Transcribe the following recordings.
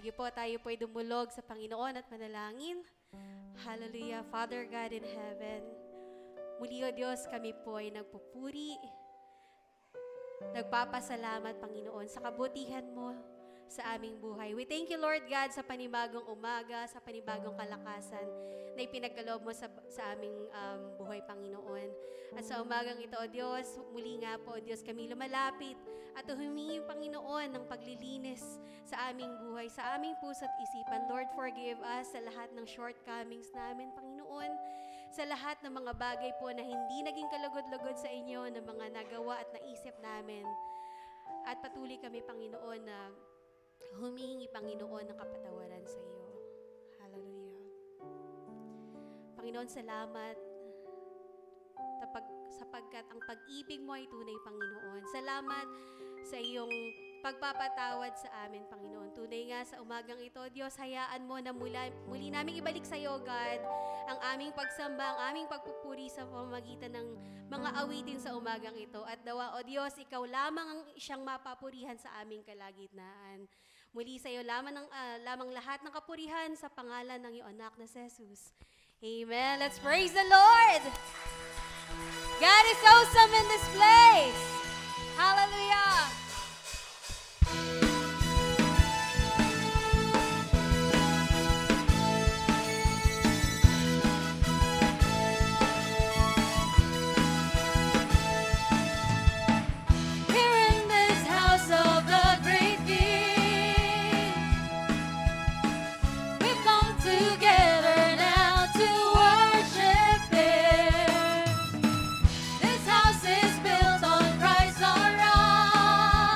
Sige po, tayo po'y dumulog sa Panginoon at manalangin. Hallelujah, Father God in heaven. Muli, O Diyos, kami po'y nagpupuri, nagpapasalamat, Panginoon, sa kabutihan mo sa aming buhay. We thank you, Lord God, sa panibagong umaga, sa panibagong kalakasan na ipinagkaloob mo sa aming buhay, Panginoon. At sa umagang ito, O Diyos, muli nga po, O Diyos, kami lumalapit at humingi, Panginoon, ng paglilinis sa aming buhay, sa aming puso at isipan. Lord, forgive us sa lahat ng shortcomings namin, Panginoon, sa lahat ng mga bagay po na hindi naging kalugod-lugod sa inyo, ng mga nagawa at naisip namin. At patuloy kami, Panginoon, na humingi, Panginoon, ng kapatawaran sa iyo. Hallelujah. Panginoon, salamat sapagkat ang pag-ibig mo ay tunay, Panginoon. Salamat sa iyong pagpapatawad sa amin, Panginoon. Tunay nga sa umagang ito, Diyos, hayaan mo na muli namin ibalik sa iyo, God, ang aming pagsamba, ang aming pagpupuri sa pamamagitan ng mga awitin sa umagang ito. At dawa, O Diyos, ikaw lamang ang siyang mapapurihan sa aming kalagitnaan. Muli sa iyo lamang lahat ng kapurihan sa pangalan ng iyong anak na si Jesus. Amen. Let's praise the Lord. God is awesome in this place. Hallelujah. This house is built on Christ our rock.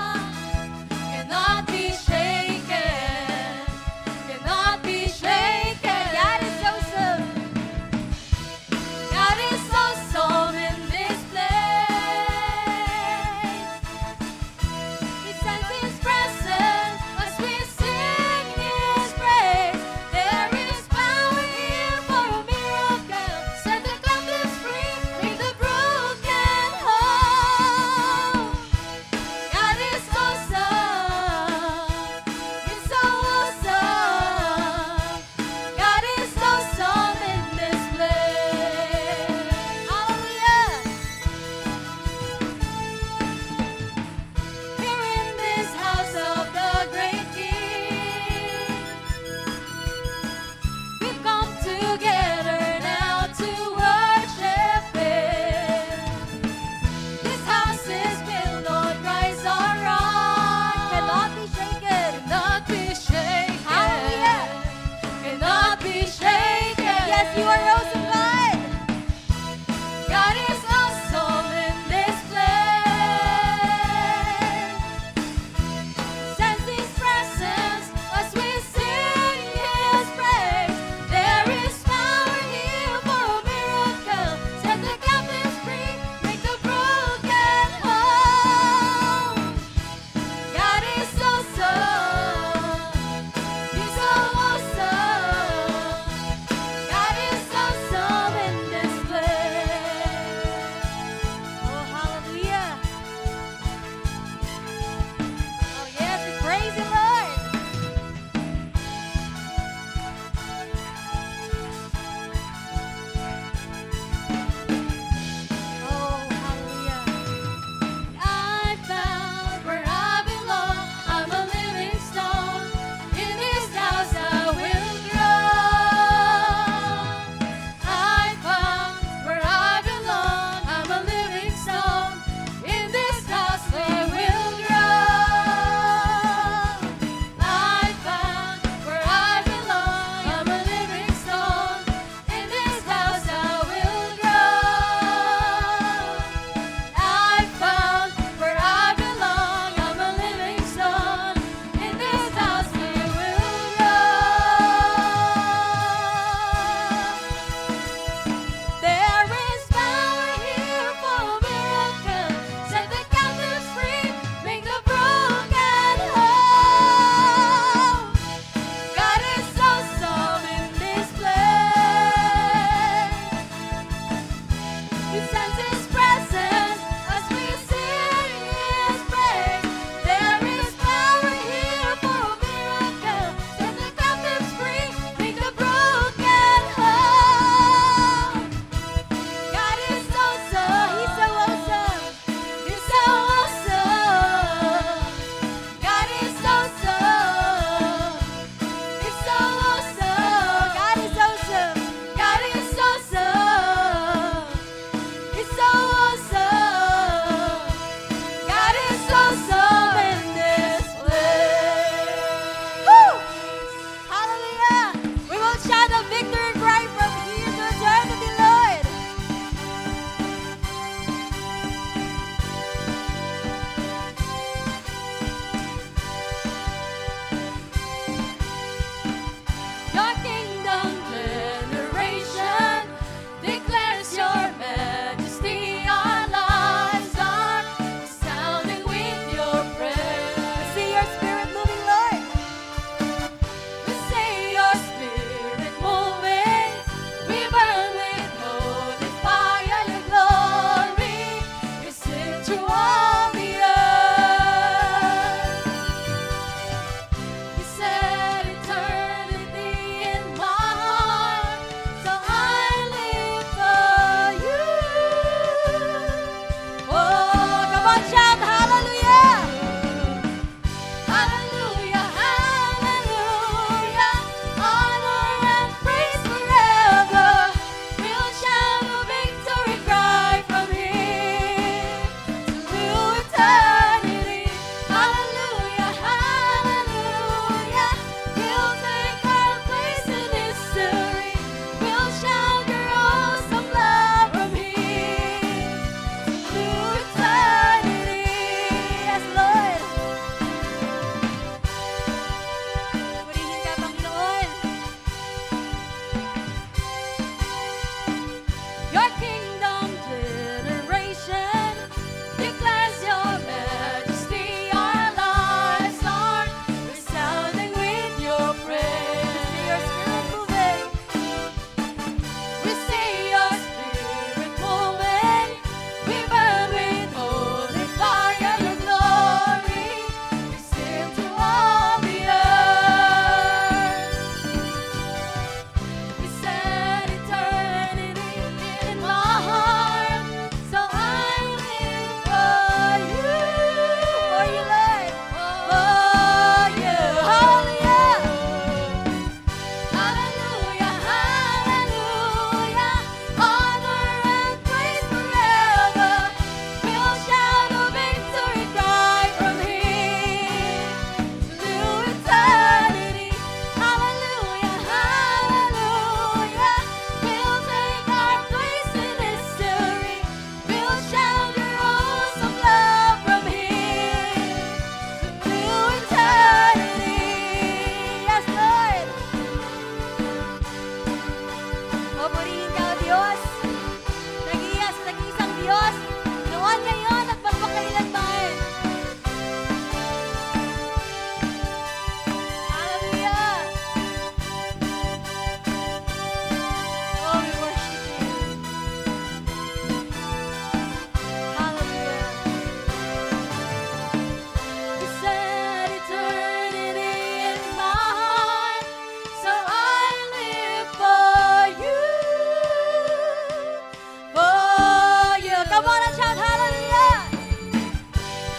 through all the earth. You set eternity in my heart, so I live for you. Oh, come on, shout hallelujah! Hallelujah, hallelujah, honor and praise forever. We'll shout a victory cry from here to eternity. Hallelujah, hallelujah, we'll take our place in history. We'll shout your awesome love from here to eternity. Yes, Lord. Purihin ka, Panginoon. Your kingdom generation declares your majesty. Our lives are resounding with your praise. Your spirit moving. We see your spirit moving. We burn with holy fire, your glory. We sing to all the earth. We set eternity in my heart, so I live for you, Lord, for you. Hallelujah, hallelujah, hallelujah, honor and praise forever. We'll shout a victory cry from here to eternity. Hallelujah, hallelujah, we'll take our place in history. We'll shout your awesome love from here to eternity. Yes, Lord. O purihin ka, O Diyos. Nag-iiyas, nag-iisang Diyos. Noon, ngayon, at magpakailanman. Hallelujah. Oh, we worship you. Hallelujah. You set eternity in my heart, so I live for you. For you. Come on and shout hallelujah.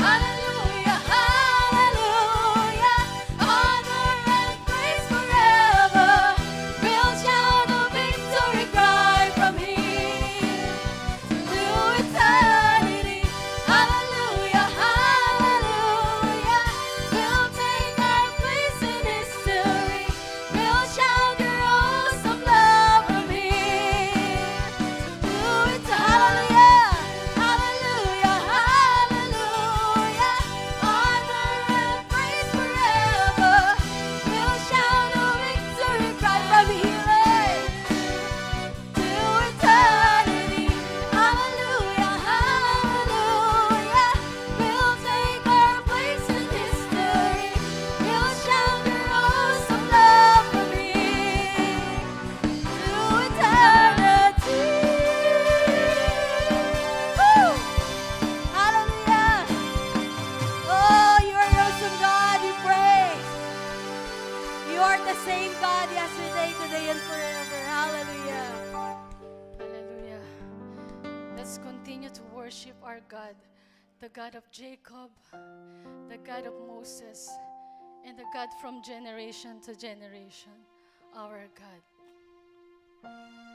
Hallelujah, hallelujah, honor and praise forever. We'll shout a victory cry from here to eternity. Hallelujah, hallelujah, we'll take our place in history. We'll shout your awesome love from here to eternity. Hallelujah, hallelujah, honor and praise forever. We'll shout a victory cry from here to eternity. Hallelujah, hallelujah, we'll take our place in history. We'll shout your awesome love from here to eternity. Woo! Hallelujah. Oh, you are awesome God, we praise. You are the same God yesterday, today, and forever. Hallelujah. Hallelujah. Let's continue to worship our God, the God of Jacob, the God of Moses, and the God from generation to generation, our God. Hallelujah.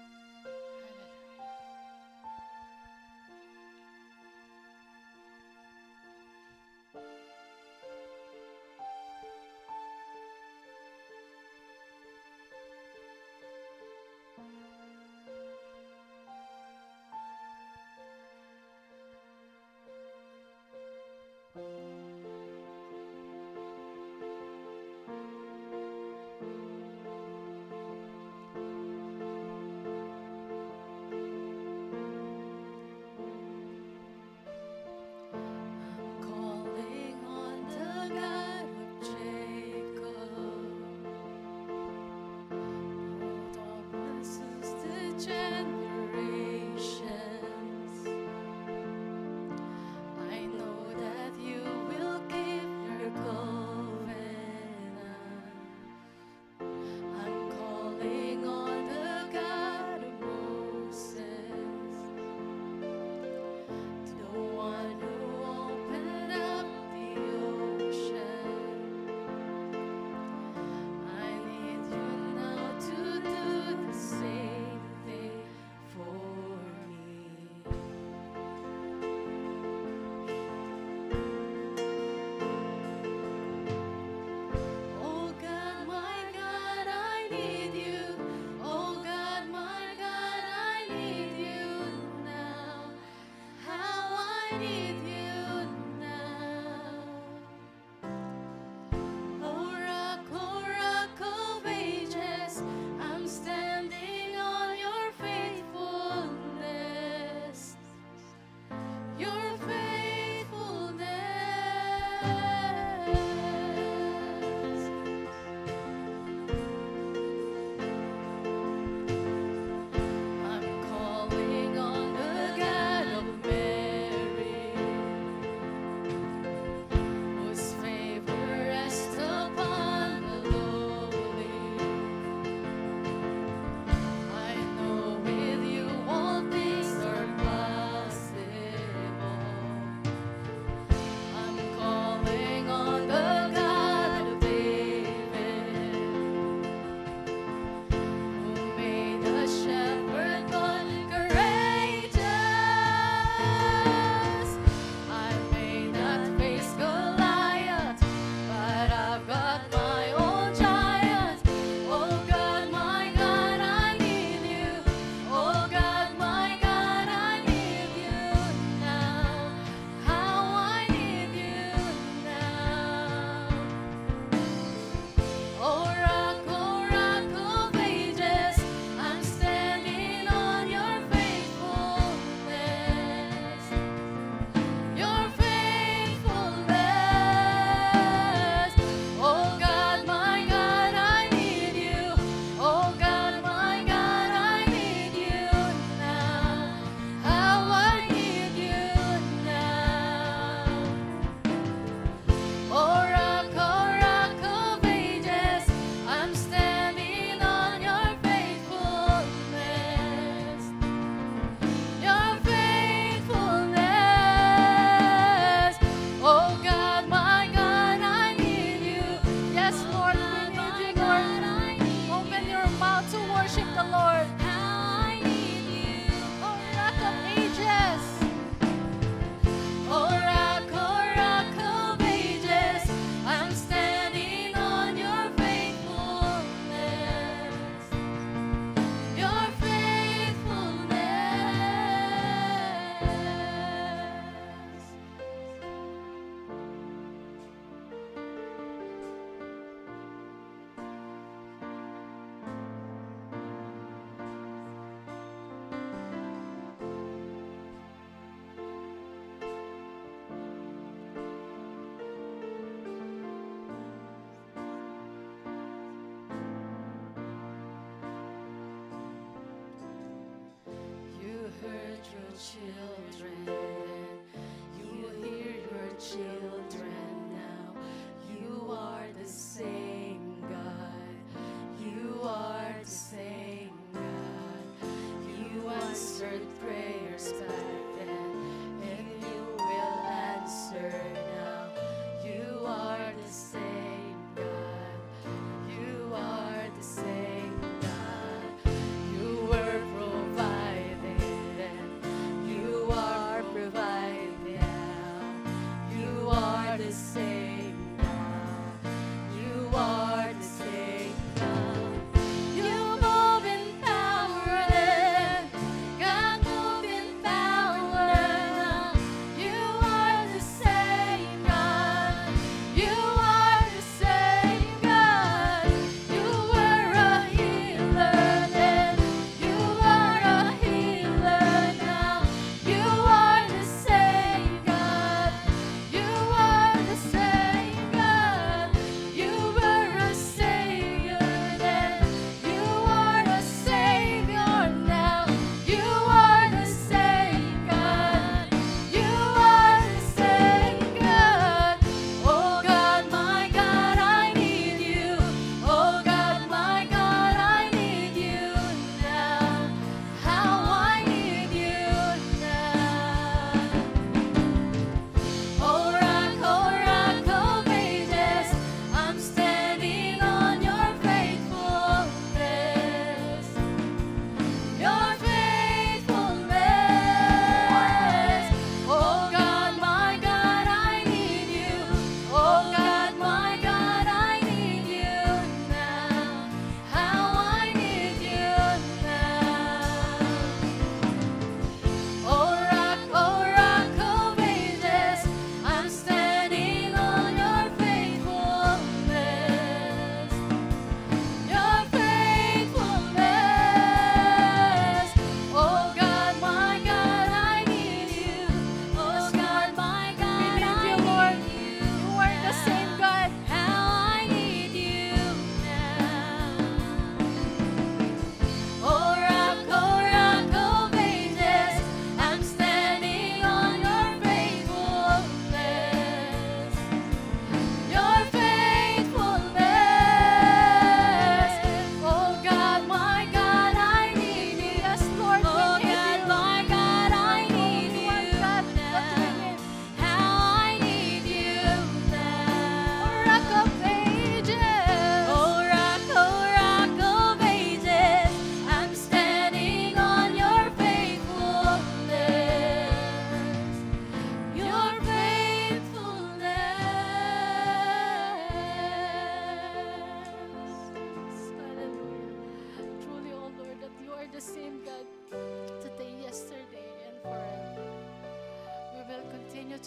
need you now. Oh rock of ages, I'm standing on your faithfulness. Your faithfulness. I'm calling on the God of Mary, whose favor rests upon the lowly. I know with you all things are possible. I'm calling on the God of David, who made the shepherd boy courageous. I may not face Goliath, but I've got my own giant. Oh God, my God, I need you. Oh God, my God, I need you now. How I need you now. Oh rock of ages, I'm standing on your faithfulness. Your faithfulness. Oh God, my God, I need you. Oh God, my God, I need you now. How I need you now. Oh rock of ages, I'm standing on your faithfulness. Your faithfulness. Oh God, my God, I need you. Yes, Lord, we need you, Lord. Open your mouth to worship the Lord. How I need you. Oh rock of ages. Oh rock of ages, I'm standing on your faithfulness. Your faithfulness. You heard your children then, you hear your children now. You are the same God. You are the same God. You answered prayers back then, and you will answer now. You are the same God. You are the same God. You were provided and you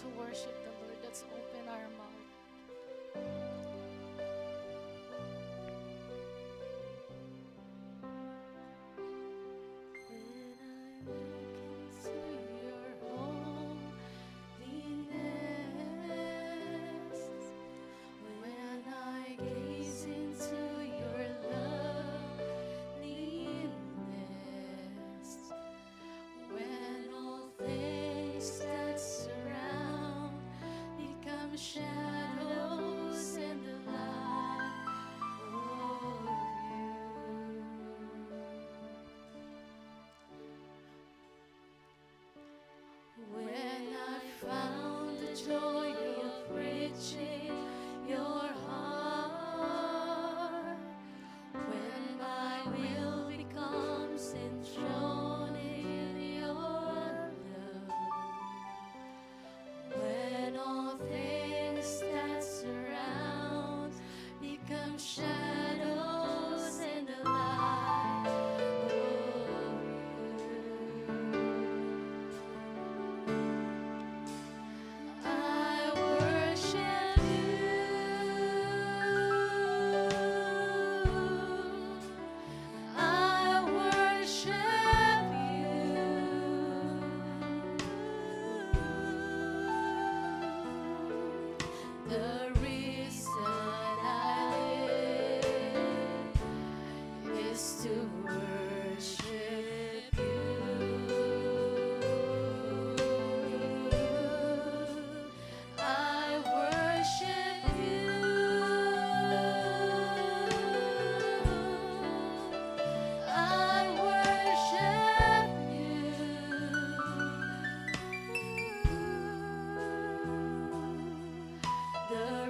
to worship the Lord. Let's open our mouth. When I gaze into your loveliness, when all things that surround become shadows in the light of you. When I found the joy of reaching your heart, when my will becomes enthroned in your love, when all things that surround become shadows in the light of you. I worship you. I worship you. The reason I live is to worship you. I worship you. I worship you. The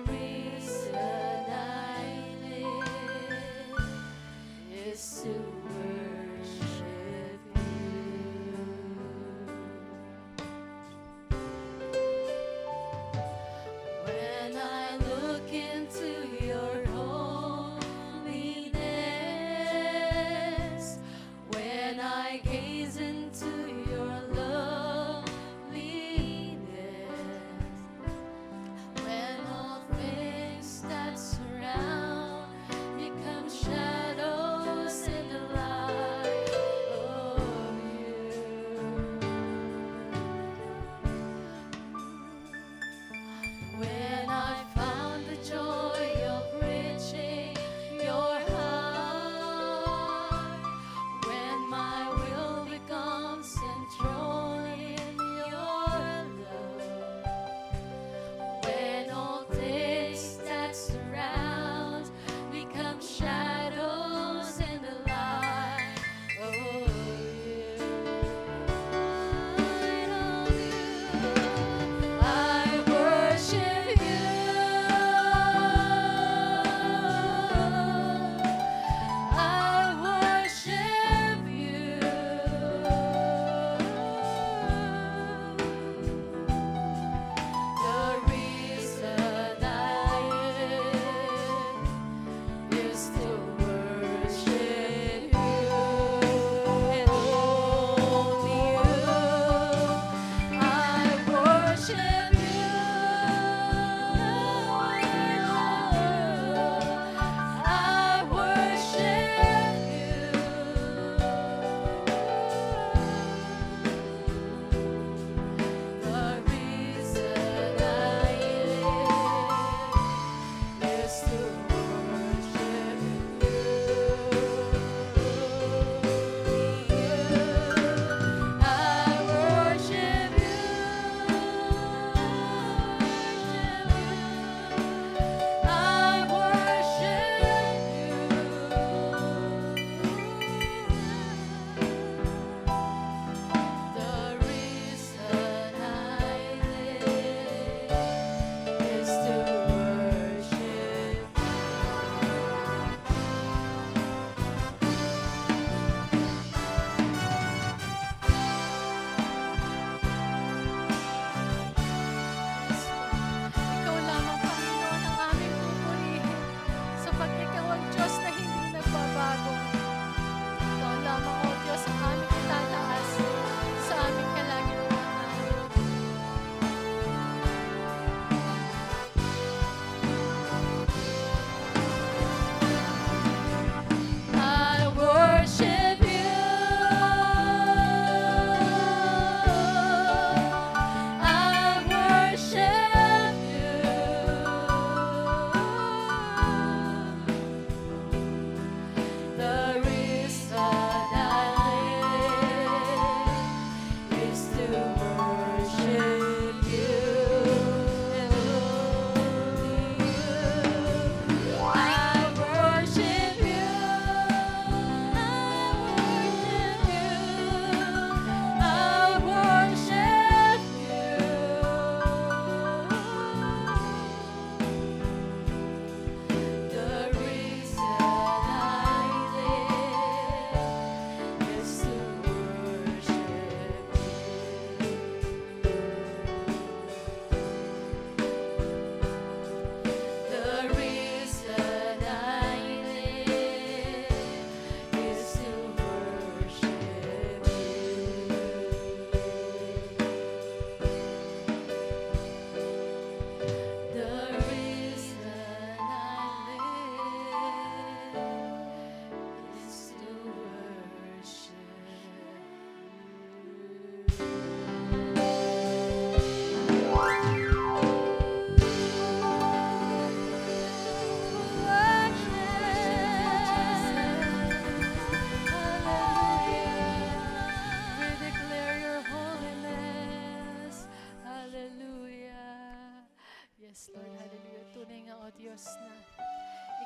Diyos, na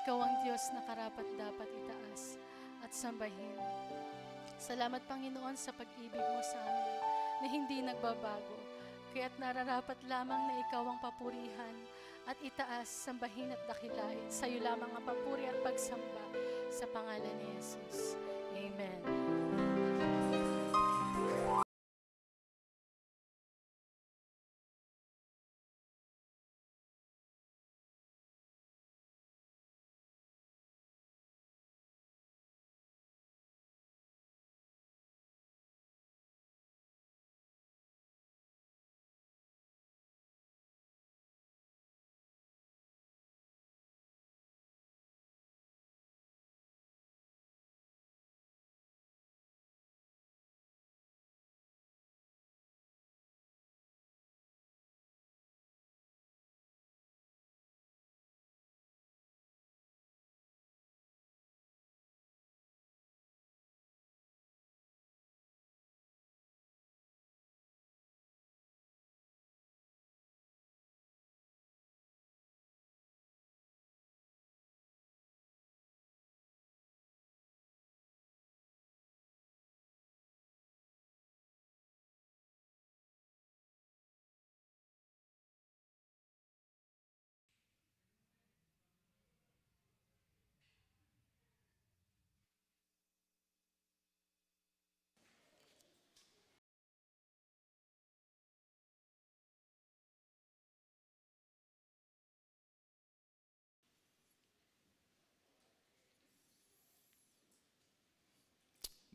Ikaw ang Diyos na karapat-dapat itaas at sambahin. Salamat, Panginoon, sa pag-ibig mo sa amin na hindi nagbabago. Kaya't nararapat lamang na Ikaw ang papurihan at itaas, sambahin at dakilain. Sa iyo lamang ang papuri at pagsamba sa pangalan ni Jesus. Amen.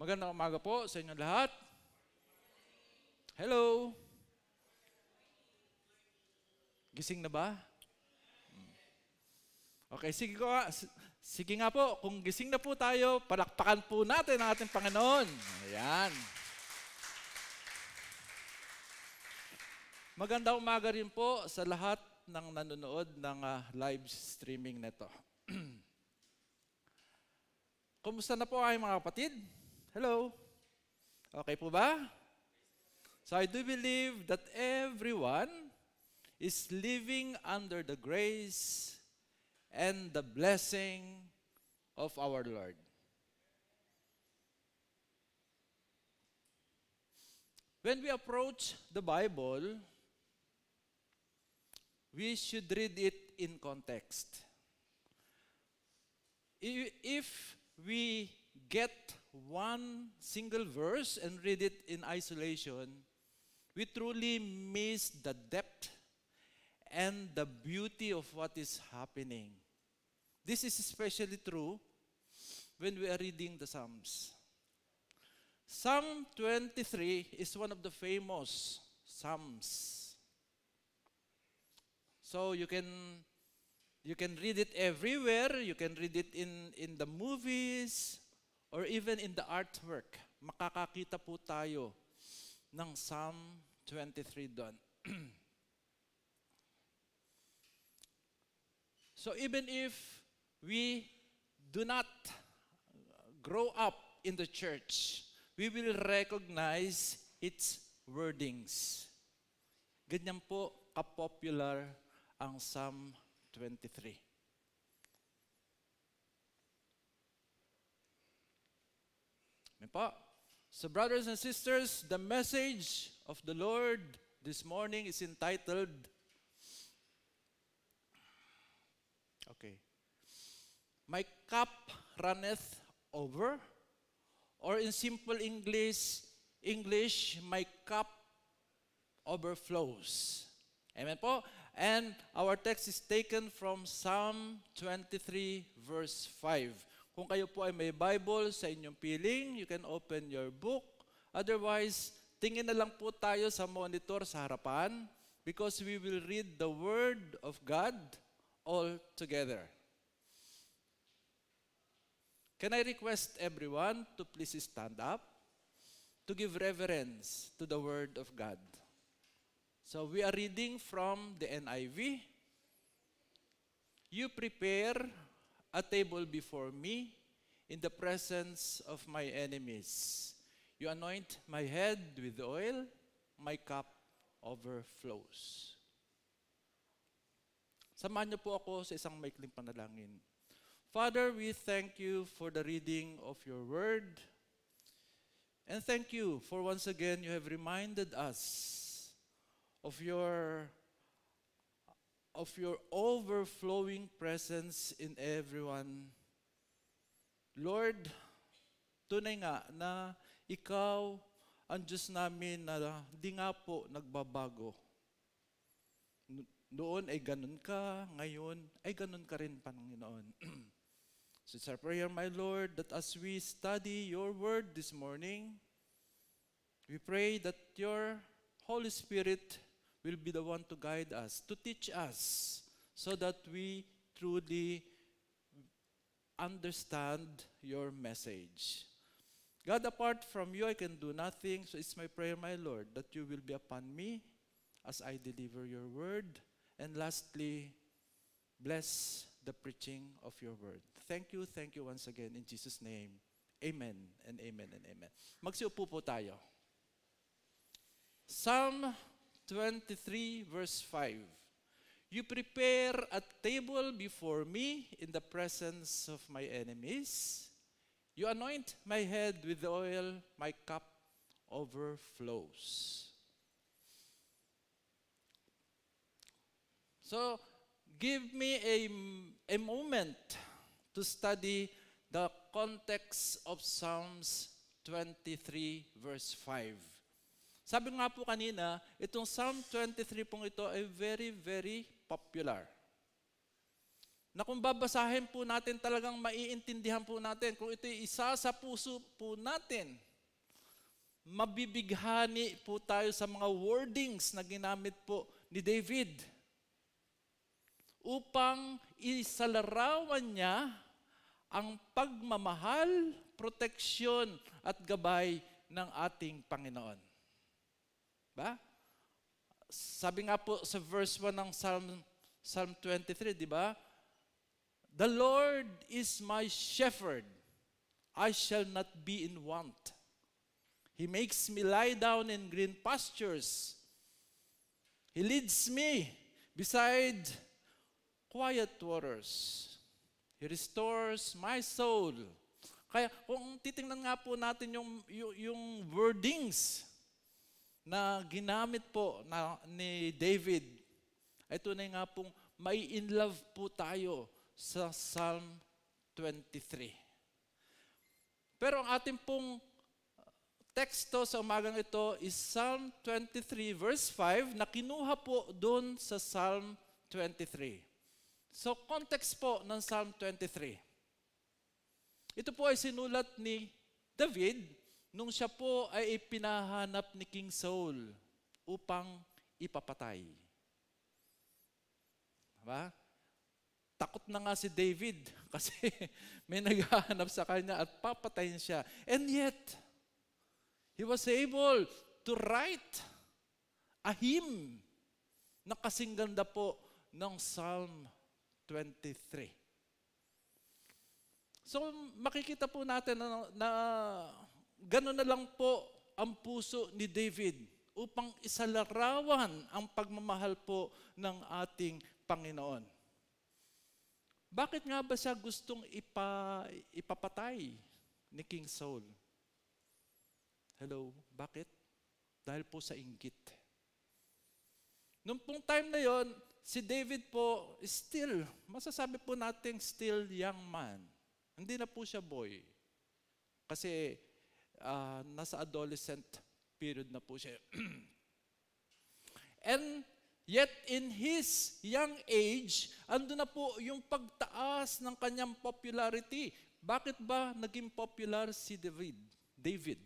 Magandang umaga po sa inyo lahat. Hello. Gising na ba? Okay, sige nga po. Kung gising na po tayo, palakpakan po natin ang ating Panginoon. Ayan. Magandang umaga rin po sa lahat ng nanonood ng live streaming nito. Kumusta na po ay mga kapatid? Hello? Okay po ba? So I do believe that everyone is living under the grace and the blessing of our Lord. When we approach the Bible, we should read it in context. If we get one single verse and read it in isolation, we truly miss the depth and the beauty of what is happening. This is especially true when we are reading the Psalms. Psalm 23 is one of the famous Psalms. So you can read it everywhere. You can read it in the movies, or even in the artwork. Makakakita po tayo ng Psalm 23 doon. So even if we do not grow up in the church, we will recognize its wordings. Ganyan po ka-popular ang Psalm 23. So brothers and sisters, the message of the Lord this morning is entitled, My cup runneth over, or in simple English, my cup overflows. Amen po? And our text is taken from Psalm 23 verse 5. Kung kayo po ay may Bible sa inyong piling, you can open your book. Otherwise, tingin na lang po tayo sa monitor sa harapan because we will read the Word of God all together. Can I request everyone to please stand up to give reverence to the Word of God? So we are reading from the NIV. You prepare a table before me in the presence of my enemies. You anoint my head with oil, my cup overflows. Samahan niyo po ako sa isang maikling panalangin. Father, we thank you for the reading of your word. And thank you for once again you have reminded us of your overflowing presence in everyone. Lord, tunay nga na ikaw ang Diyos namin na di nga po nagbabago. Noon ay ganun ka, ngayon ay ganun ka rin, Panginoon. So it's our prayer, my Lord, that as we study your word this morning, we pray that your Holy Spirit will be the one to guide us, to teach us, so that we truly understand your message. God, apart from you, I can do nothing. So it's my prayer, my Lord, that you will be upon me as I deliver your word. And lastly, bless the preaching of your word. Thank you once again in Jesus' name. Amen and amen and amen. Magsiupo po tayo. Psalm 23 verse 5. You prepare a table before me in the presence of my enemies. You anoint my head with oil, my cup overflows. So, give me a moment to study the context of Psalms 23 verse 5. Sabi nga po kanina, itong Psalm 23 pong ito ay very, very popular. Na kung babasahin po natin, talagang maiintindihan po natin. Kung ito isa sa puso po natin, mabibighani po tayo sa mga wordings na ginamit po ni David upang isalarawan niya ang pagmamahal, proteksyon at gabay ng ating Panginoon. Ba? Sabi nga po sa verse 1 ng Psalm 23, di ba? The Lord is my shepherd. I shall not be in want. He makes me lie down in green pastures. He leads me beside quiet waters. He restores my soul. Kaya kung titingnan nga po natin yung wordings na ginamit po ni David, ay tunay nga pong may in love po tayo sa Psalm 23. Pero ang ating pong teksto sa umagang ito is Psalm 23 verse 5 na kinuha po doon sa Psalm 23. So context po ng Psalm 23. Ito po ay sinulat ni David nung siya po ay ipinahanap ni King Saul upang ipapatay. Diba? Takot na nga si David kasi may naghahanap sa kanya at papatayin siya. And yet, he was able to write a hymn na kasing ganda po ng Psalm 23. So makikita po natin na gano'n na lang po ang puso ni David upang isalarawan ang pagmamahal po ng ating Panginoon. Bakit nga ba siya gustong ipapatay ni King Saul? Hello, bakit? Dahil po sa inggit. Noong pong time na yon, si David po still, masasabi po natin still young man. Hindi na po siya boy. Kasi nasa adolescent period na po siya. And yet in his young age, ando na po yung pagtaas ng kanyang popularity. Bakit ba naging popular si David?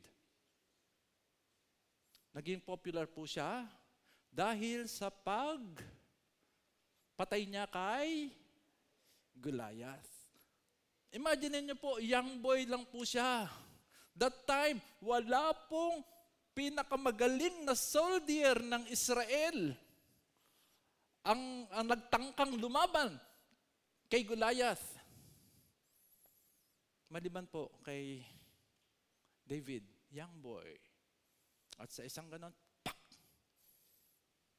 Naging popular po siya dahil sa patay niya kay Goliath. Imagine niyo po, young boy lang po siya. That time, wala pong pinakamagaling na soldier ng Israel ang nagtangkang lumaban kay Goliath. Maliban po kay David, young boy. At sa isang ganon,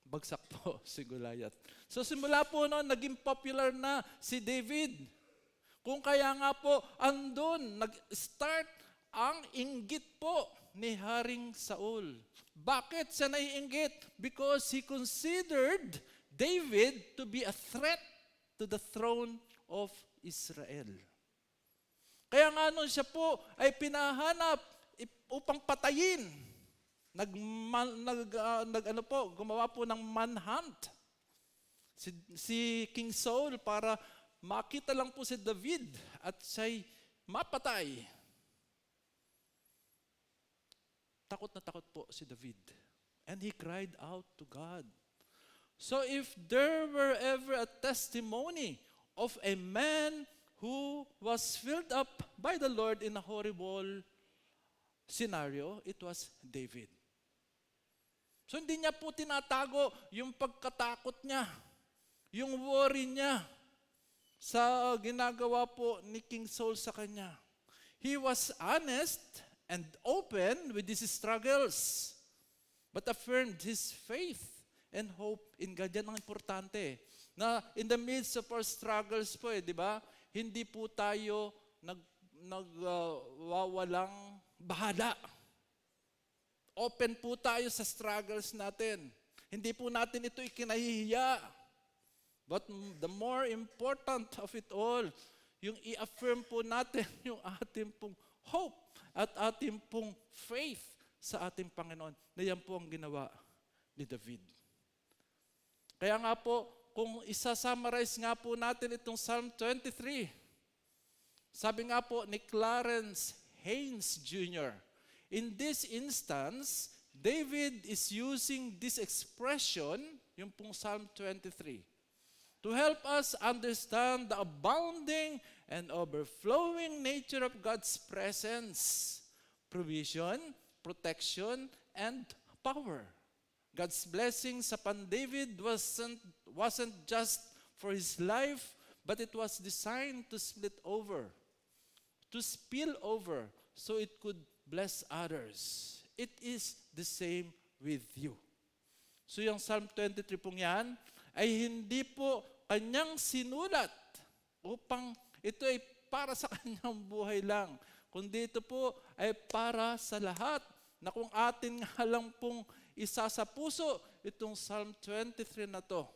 bagsak po si Goliath. So simula po noon, naging popular na si David. Kung kaya nga po, andun, nag-start ang inggit po ni Haring Saul. Bakit siya naiinggit? Because he considered David to be a threat to the throne of Israel. Kaya nga nun siya po ay pinahanap upang patayin. Gumawa po ng manhunt si King Saul para makita lang po si David at siya'y mapatay. Takot na takot po si David. And he cried out to God. So if there were ever a testimony of a man who was filled up by the Lord in a horrible scenario, it was David. So hindi niya po tinatago yung pagkatakot niya, yung worry niya sa ginagawa po ni King Saul sa kanya. He was honest and open with his struggles, but affirmed his faith and hope in God. Yan ang importante. Na in the midst of our struggles po, di ba? Hindi po tayo nagwawalang bahala. Open po tayo sa struggles natin. Hindi po natin ito ikinahihiya. But the more important of it all, yung i-affirm po natin yung ating pong hope at ating pong faith sa ating Panginoon. Na yan po ang ginawa ni David. Kaya nga po, kung isa-summarize nga po natin itong Psalm 23, sabi nga po ni Clarence Haynes Jr., in this instance, David is using this expression, yung pong Psalm 23, to help us understand the abounding and overflowing nature of God's presence, provision, protection, and power. God's blessings upon David wasn't just for his life, but it was designed to spill over, so it could bless others. It is the same with you. So yung Psalm 23 pong yan, ay hindi po kanyang sinulat upang ito ay para sa kanyang buhay lang, kundi ito po ay para sa lahat, na kung atin nga lang pong isa sa puso itong Psalm 23 na to,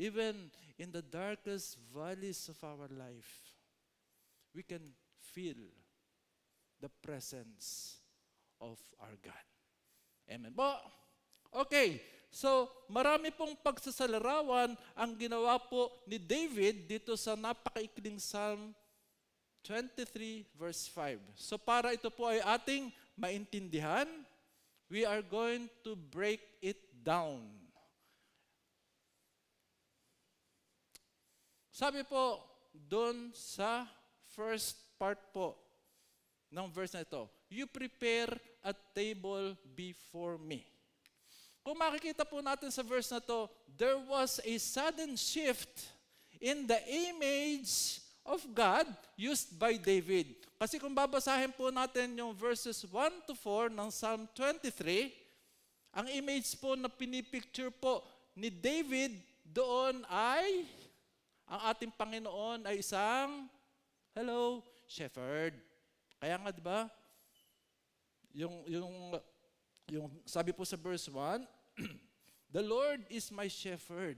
even in the darkest valleys of our life, we can feel the presence of our God. Amen po? Okay, so marami pong pagsasalarawan ang ginawa po ni David dito sa napakaikling Psalm 23 verse 5. So para ito po ay ating maintindihan, we are going to break it down. Sabi po doon sa first part po ng verse na ito, you prepare a table before me. Kung makikita po natin sa verse na to, there was a sudden shift in the image of God used by David. Kasi kung babasahin po natin yung verses 1 to 4 ng Psalm 23, ang image po na pinipicture po ni David doon ay, ang ating Panginoon ay isang, shepherd. Kaya nga, di ba? Yung sabi po sa verse 1, the Lord is my shepherd.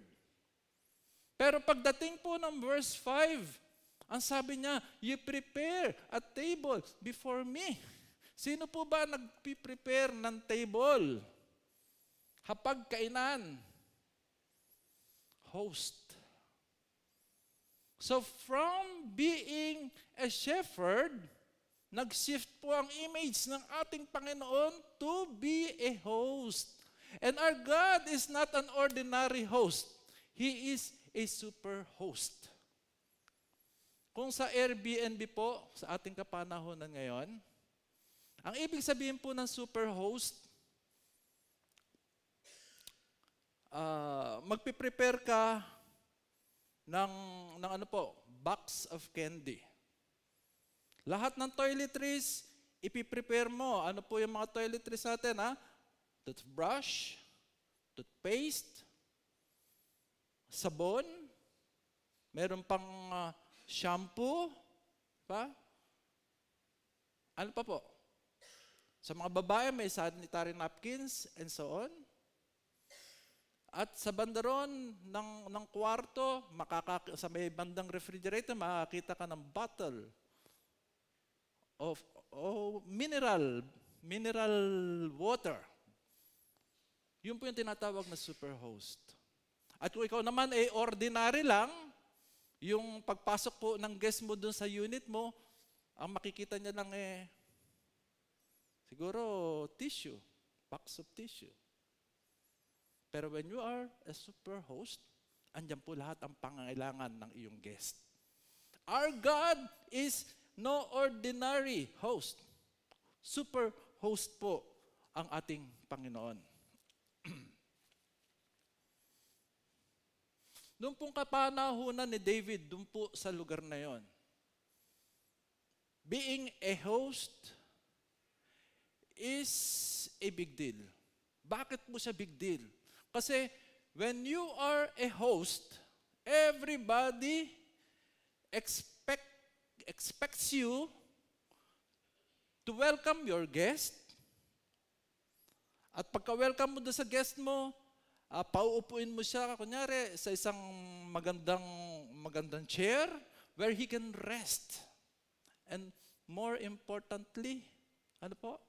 Pero pagdating po ng verse 5, ang sabi niya, you prepare a table before me. Sino po ba nagpiprepare ng table? Hapagkainan. Host. So from being a shepherd, nag-shift po ang image ng ating Panginoon to be a host. And our God is not an ordinary host. He is a super host. Kung sa Airbnb po, sa ating kapanahonan ngayon, ang ibig sabihin po ng super host, magpiprepare ka ng box of candy. Lahat ng toiletries, ipiprepare mo. Ano po yung mga toiletries natin, ha? Toothbrush, toothpaste, sabon, meron pang shampoo, pa? Ano pa po? Sa mga babae, may sanitary napkins and so on. At sa bandaron ng kwarto, sa may bandang refrigerator, makakita ka ng bottle of mineral water. Yun po yung tinatawag na superhost. At kung ikaw naman ay ordinary lang, yung pagpasok po ng guest mo dun sa unit mo, ang makikita niya lang siguro tissue, box of tissue. Pero when you are a super host, andyan po lahat ang pangangailangan ng iyong guest. Our God is no ordinary host. Super host po ang ating Panginoon. Noong pong kapanahunan ni David, doon po sa lugar na yon, being a host is a big deal. Bakit po siya big deal? Kasi when you are a host, everybody expects you to welcome your guest. At pagka-welcome mo doon sa guest mo, pauupuin mo siya, kunyari, sa isang magandang chair where he can rest. And more importantly, ano po?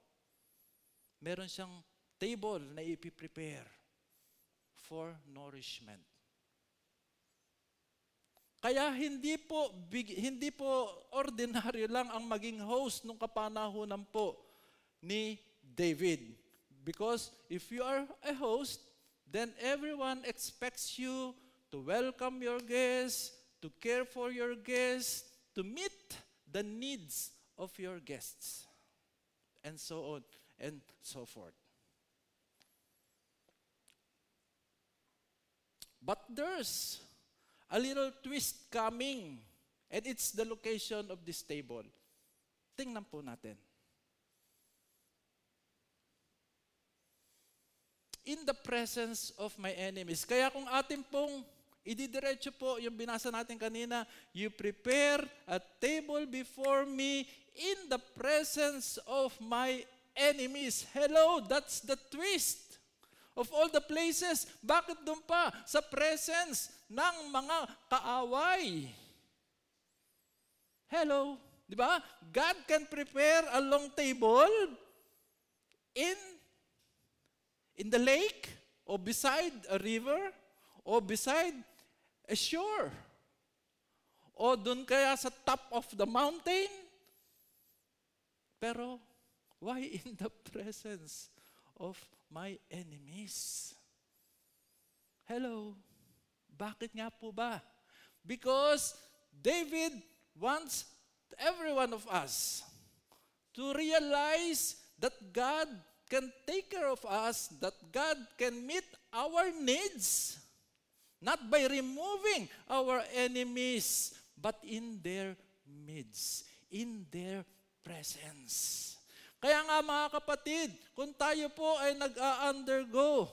Meron siyang table na ipiprepare for nourishment. Kaya hindi po ordinaryo lang ang maging host nung kapanahunan po ni David. Because if you are a host, then everyone expects you to welcome your guests, to care for your guests, to meet the needs of your guests, and so on and so forth. But there's a little twist coming, and it's the location of this table. Tingnan po natin. In the presence of my enemies. Kaya kung atin pong ididiretso po yung binasa natin kanina, you prepare a table before me in the presence of my enemies. Hello, that's the twist. Of all the places, bakit doon pa? Sa presence ng mga kaaway. Hello, di ba? God can prepare a long table in the lake, or beside a river, or beside a shore, o doon kaya sa top of the mountain. Pero, why in the presence of my enemies? Hello, bakit nga po ba? Because David wants every one of us to realize that God can take care of us, that God can meet our needs, not by removing our enemies, but in their midst, in their presence. Kaya nga mga kapatid, kung tayo po ay nag-undergo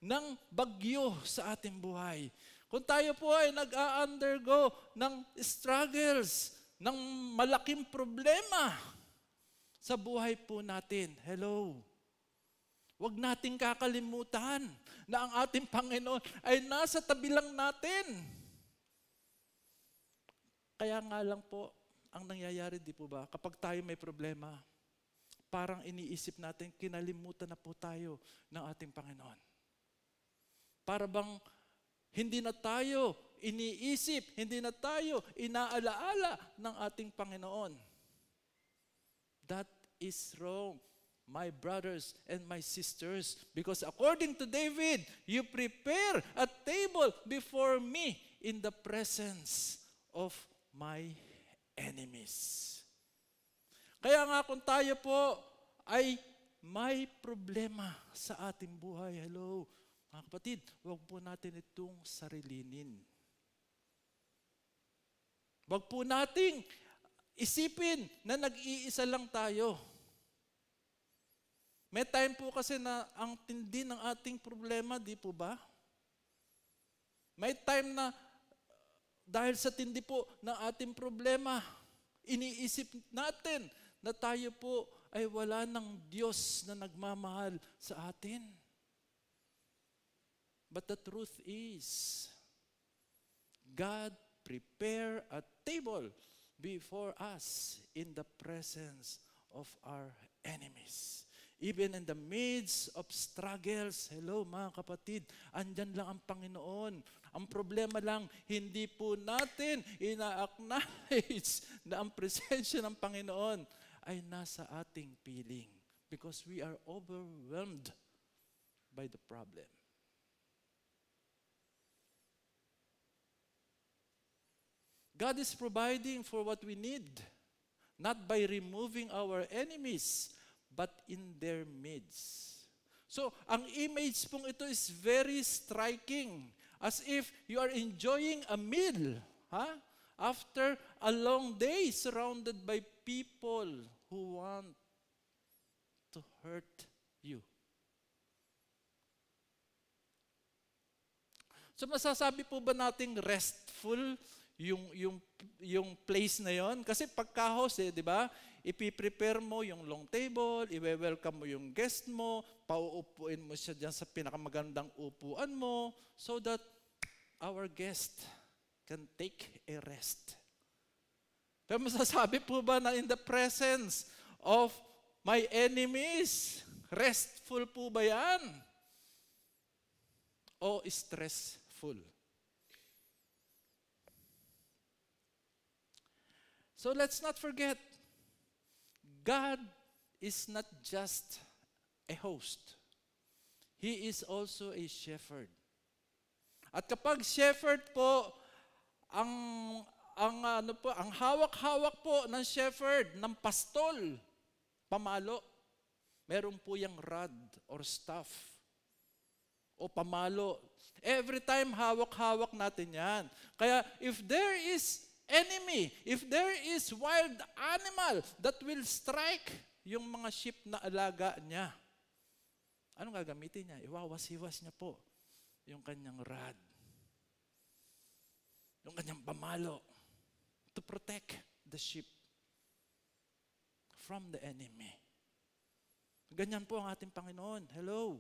ng bagyo sa ating buhay, kung tayo po ay nag-undergo ng struggles, ng malaking problema, sa buhay po natin, hello, huwag nating kakalimutan na ang ating Panginoon ay nasa tabi lang natin. Kaya nga lang po, ang nangyayari, di po ba, kapag tayo may problema, parang iniisip natin, kinalimutan na po tayo ng ating Panginoon. Para bang hindi na tayo iniisip, hindi na tayo inaalaala ng ating Panginoon. That is wrong, my brothers and my sisters, because according to David, you prepare a table before me in the presence of my enemies. Kaya nga kung tayo po ay may problema sa ating buhay, hello, mga kapatid, huwag po natin itong sarilinin. Huwag po nating isipin na nag-iisa lang tayo. May time po kasi na ang tindi ng ating problema, di po ba? May time na dahil sa tindi po ng ating problema, iniisip natin na tayo po ay wala ng Diyos na nagmamahal sa atin. But the truth is, God prepare a table before us in the presence of our enemies. Even in the midst of struggles, hello mga kapatid, andyan lang ang Panginoon. Ang problema lang, hindi po natin ina-acknowledge na ang presensya ng Panginoon ay nasa ating piling because we are overwhelmed by the problem. God is providing for what we need, not by removing our enemies, but in their midst. So, ang image pong ito is very striking, as if you are enjoying a meal, after a long day surrounded by people who want to hurt you. So, masasabi po ba nating restful yung place na yon? Kasi pagka-host, di ba? Ipiprepare mo yung long table, i-welcome mo yung guest mo, pauupuin mo siya dyan sa pinakamagandang upuan mo so that our guest can take a rest. Pero masasabi po ba na in the presence of my enemies, restful po ba yan? O stressful? So let's not forget, God is not just a host. He is also a shepherd. At kapag shepherd po, ang hawak-hawak po ng shepherd, ng pastol, pamalo, meron po yung rod or staff o pamalo. Every time hawak-hawak natin yan. Kaya if there is enemy, if there is wild animal that will strike yung mga sheep na alaga niya, anong gagamitin niya? Iwawas-iwas niya po yung kanyang rod, yung kanyang pamalo to protect the sheep from the enemy. Ganyan po ang ating Panginoon. Hello.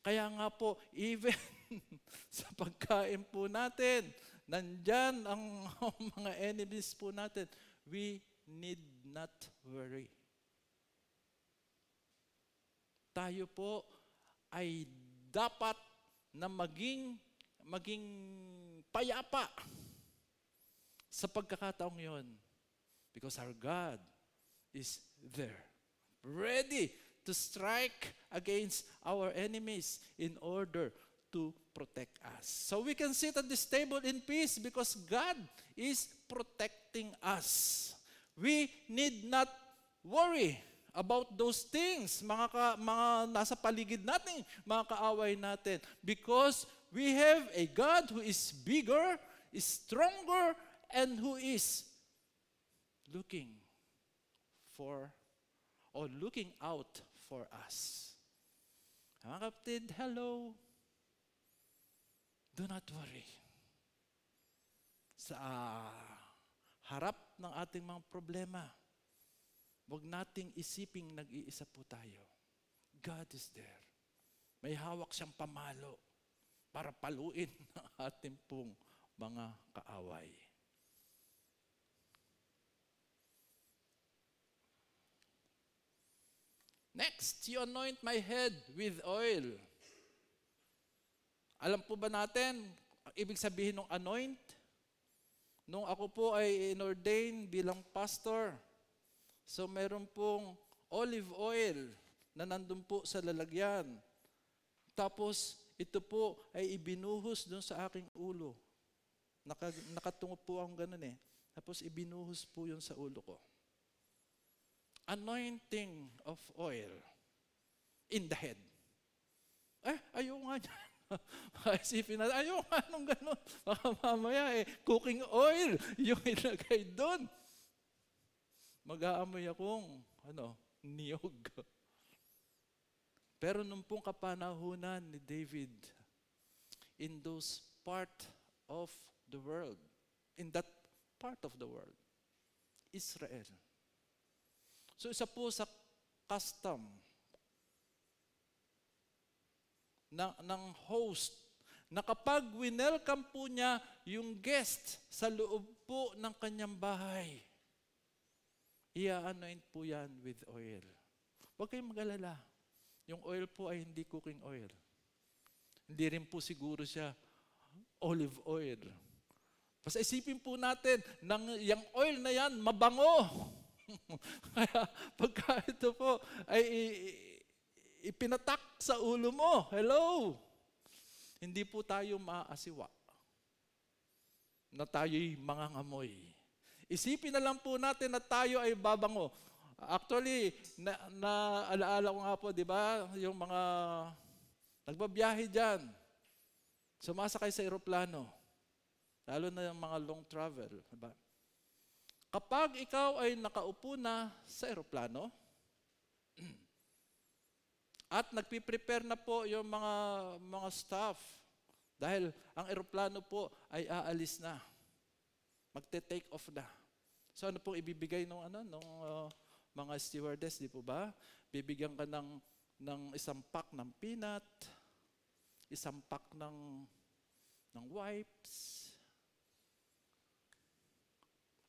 Kaya nga po, even sa pagkain po natin, nandyan ang mga enemies po natin. We need not worry. Tayo po ay dapat na maging payapa sa pagkakataong yon. Because our God is there, ready to strike against our enemies in order to protect us. So we can sit at this table in peace because God is protecting us. We need not worry about those things, mga nasa paligid natin, mga kaaway natin, because we have a God who is bigger, is stronger, and who is looking out for us. Mga kapatid, hello. Do not worry. Sa harap ng ating mga problema, huwag nating isiping nag-iisa po tayo. God is there. May hawak siyang pamalo para paluin ang ating pong mga kaaway. Next, you anoint my head with oil. Alam po ba natin, ang ibig sabihin ng anoint? Nung ako po ay inordain bilang pastor, so meron pong olive oil na nandun po sa lalagyan. Tapos, ito po ay ibinuhos doon sa aking ulo. Nakatungo po akong ganun eh. Tapos, ibinuhos po yun sa ulo ko. Anointing of oil in the head. Ayaw nga dyan. Isipin natin, ayaw nga nung gano'n. Baka mamaya cooking oil yung ilagay doon. Mag-aamoy akong, niyog. Pero nung pong kapanahunan ni David, in those part of the world, in that part of the world, Israel. So isa po sa custom ng host na kapag winelcome po niya yung guest sa loob po ng kanyang bahay, i-anoint po yan with oil. Huwag kayong mag-alala. Yung oil po ay hindi cooking oil. Hindi rin po siguro siya olive oil. Basta isipin po natin, yung oil na yan, mabango. Kaya pagka ito po ay ipinatak sa ulo mo, hello, hindi po tayo maaasiwa na tayo'y mangangamoy. Isipin na lang po natin na tayo ay babango. Actually, alaala ko nga po, di ba, yung mga nagbabiyahe dyan, sumasakay sa eroplano, lalo na yung mga long travel, diba? Kapag ikaw ay nakaupo na sa eroplano, at nagpiprepare na po yung mga staff, dahil ang eroplano po ay aalis na, magte-take off na. So ano pong ibibigay nung mga stewardess, di po ba? Bibigyan ka ng isang pack ng peanut, isang pack ng wipes.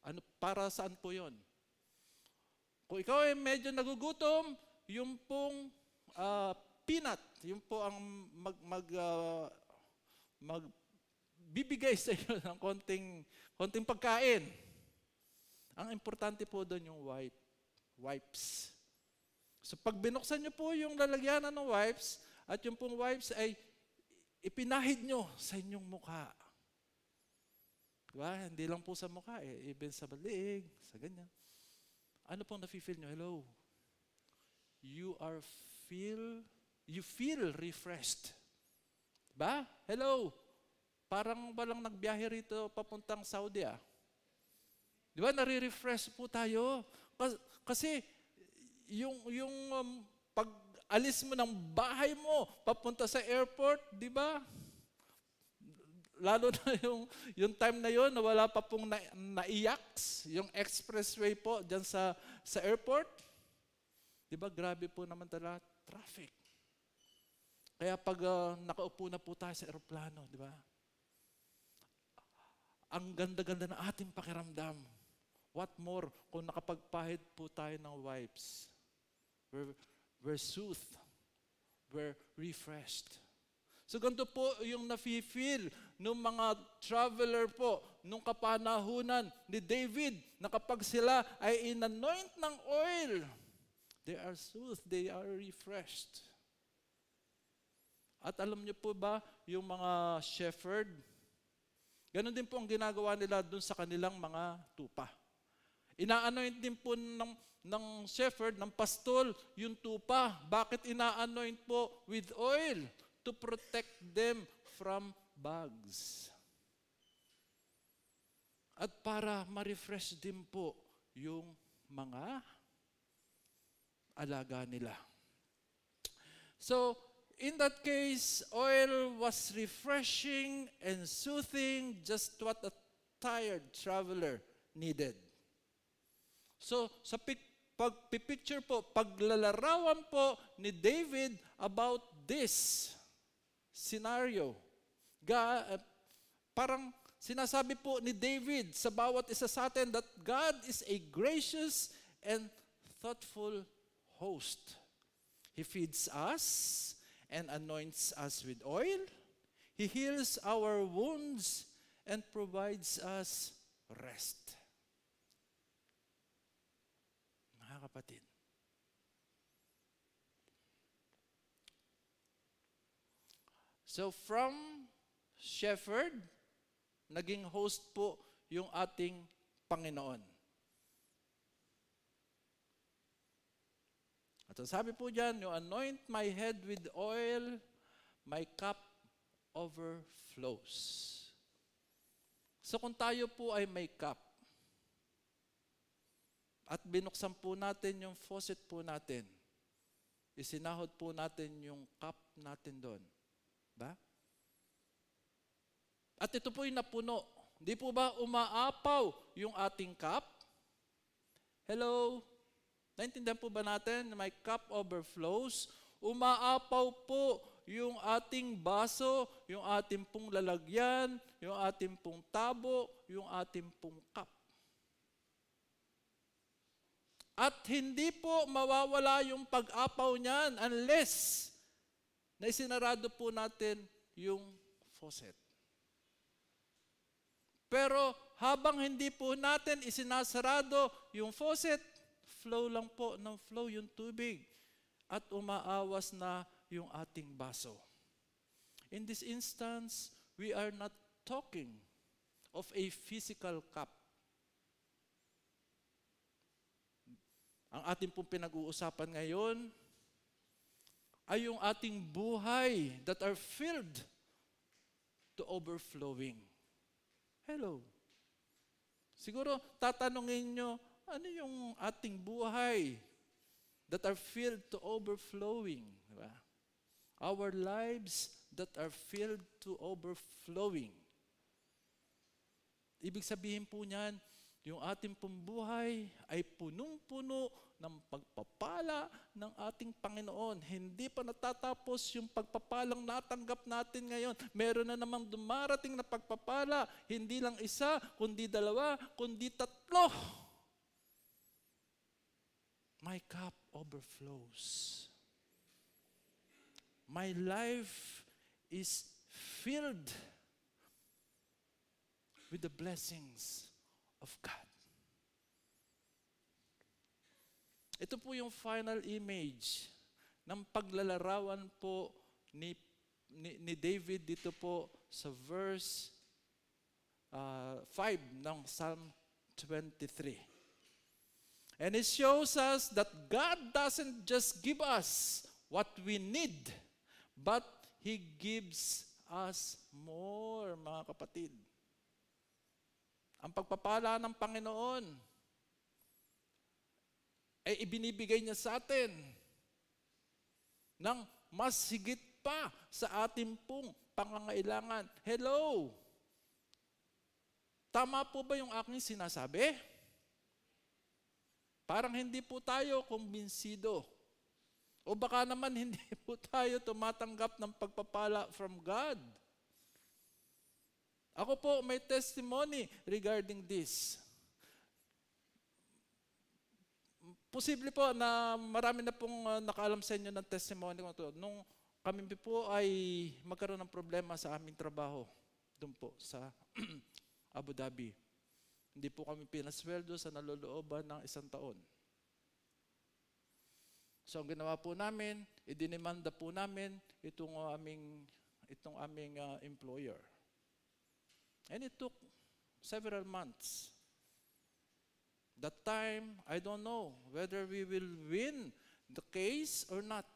Ano, para saan po yun? Kung ikaw ay medyo nagugutom, yung pong peanut, yung po ang magbibigay sa iyo ng konting pagkain. Ang importante po doon yung wipes. So pag binuksan niyo po yung lalagyanan ng wipes, at yung pong wipes ay ipinahid nyo sa inyong mukha. Diba? Hindi lang po sa mukha, even sa baliig, sa ganyan. Ano pong nafe-feel nyo? Hello. You feel refreshed. Diba? Hello. Parang walang nagbiyahe rito papuntang Saudi Diba? Nare-refresh po tayo. Kasi yung pag-alis mo ng bahay mo papunta sa airport, diba? Lalo na yung time na yon na wala pa pong naiaks, yung expressway po dyan sa airport. Diba, grabe po naman talaga traffic. Kaya pag nakaupo na po tayo sa aeroplano, diba? Ang ganda-ganda ng ating pakiramdam. What more kung nakapagpahid po tayo ng wipes. We're soothed. We're refreshed. So ganito po yung nafe-feel ng mga traveler po nung kapanahunan ni David na kapag sila ay inanoint ng oil, they are soothed, they are refreshed. At alam niyo po ba, yung mga shepherd, ganun din po ang ginagawa nila dun sa kanilang mga tupa. Ina-anoint din po ng shepherd, ng pastol, yung tupa. Bakit ina-anoint po with oil? To protect them from bugs. At para ma-refresh din po yung mga alaga nila. So, in that case, oil was refreshing and soothing, just what a tired traveler needed. So, sa picture po, paglalarawan po ni David about this scenario. Parang sinasabi po ni David sa bawat isa sa atin that God is a gracious and thoughtful host. He feeds us and anoints us with oil. He heals our wounds and provides us rest. Mga kapatid, so from shepherd, naging host po yung ating Panginoon. At sabi po dyan, you anoint my head with oil, my cup overflows. So kung tayo po ay may cup, at binuksan po natin yung faucet po natin, isinahod po natin yung cup natin doon. Ba? At ito po'y napuno. Di po ba umaapaw yung ating cup? Hello? Naintindihan po ba natin? My cup overflows. Umaapaw po yung ating baso, yung ating pong lalagyan, yung ating pong tabo, yung ating pong cup. At hindi po mawawala yung pag-apaw niyan unless na isinarado po natin yung faucet. Pero habang hindi po natin isinasarado yung faucet, flow lang po ng flow yung tubig at umaawas na yung ating baso. In this instance, we are not talking of a physical cup. Ang ating pong pinag-uusapan ngayon ay yung ating buhay that are filled to overflowing. Hello. Siguro tatanungin nyo, ano yung ating buhay that are filled to overflowing? Diba? Our lives that are filled to overflowing. Ibig sabihin po niyan, yung ating pong buhay ay punong-puno ng pagpapala ng ating Panginoon. Hindi pa natatapos yung pagpapalang natanggap natin ngayon. Meron na namang dumarating na pagpapala. Hindi lang isa, kundi dalawa, kundi tatlo. My cup overflows. My life is filled with the blessings of God. Ito po yung final image ng paglalarawan po ni David dito po sa verse 5 ng Psalm 23. And it shows us that God doesn't just give us what we need, but He gives us more, mga kapatid. Ang pagpapala ng Panginoon ay ibinibigay niya sa atin ng mas higit pa sa ating pong pangangailangan. Hello? Tama po ba yung aking sinasabi? Parang hindi po tayo kumbinsido. O baka naman hindi po tayo tumatanggap ng pagpapala from God. Ako po may testimony regarding this. Posible po na marami na pong nakaalam sa inyo ng testimony ko to. Nung kami po ay magkaroon ng problema sa aming trabaho doon po sa Abu Dhabi. Hindi po kami pinasweldo sa nalolooban ng 1 taon. So ang ginawa po namin, idinimanda po namin itong aming employer. And it took several months. That time, I don't know whether we will win the case or not.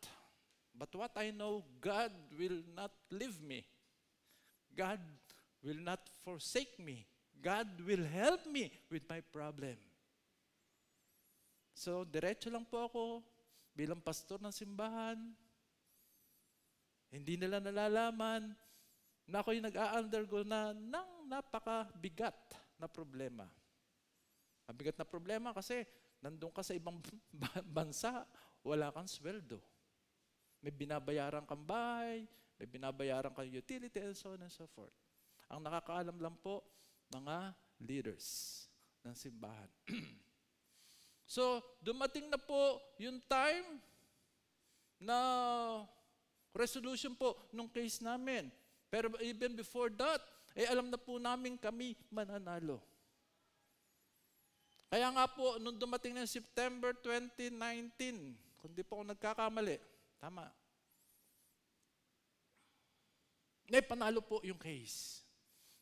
But what I know, God will not leave me. God will not forsake me. God will help me with my problem. So, diretso lang po ako bilang pastor ng simbahan. Hindi nila nalalaman na ako'y nag-a-undergo na ng napakabigat na problema. Mabigat na problema kasi nandun ka sa ibang bansa, wala kang sweldo. May binabayaran kang bahay, may binabayaran kang utility, and so on and so forth. Ang nakakaalam lang po, mga leaders ng simbahan. So, dumating na po yung time na resolution po nung case namin. Pero even before that, alam na po namin kami mananalo. Kaya nga po, nung dumating na September 2019, kung di po ako nagkakamali, tama, panalo po yung case.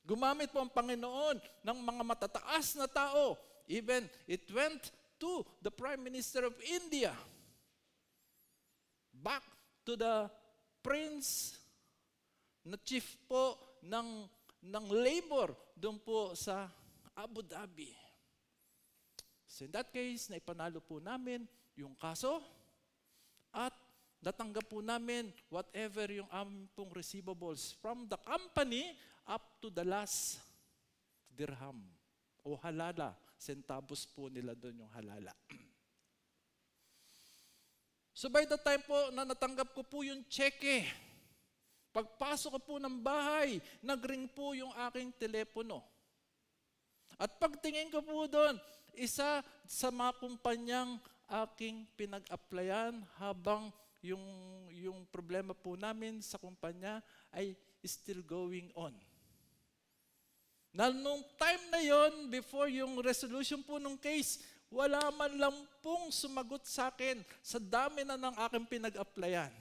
Gumamit po ang Panginoon ng mga matataas na tao. Even it went to the Prime Minister of India. Back to the Prince na chief po ng labor doon po sa Abu Dhabi. So in that case, naipanalo po namin yung kaso at natanggap po namin whatever yung aming pong receivables from the company up to the last dirham o halala. Centavos po nila doon yung halala. So by the time po na natanggap ko po yung cheque, pagpasok ko po ng bahay, nag-ring po yung aking telepono. At pagtingin ko po doon, isa sa mga kumpanyang aking pinag-applyan habang yung problema po namin sa kumpanya ay still going on. Na nung time na yon, before yung resolution po ng case, wala man lang pong sumagot sa akin sa dami na ng aking pinag-applyan.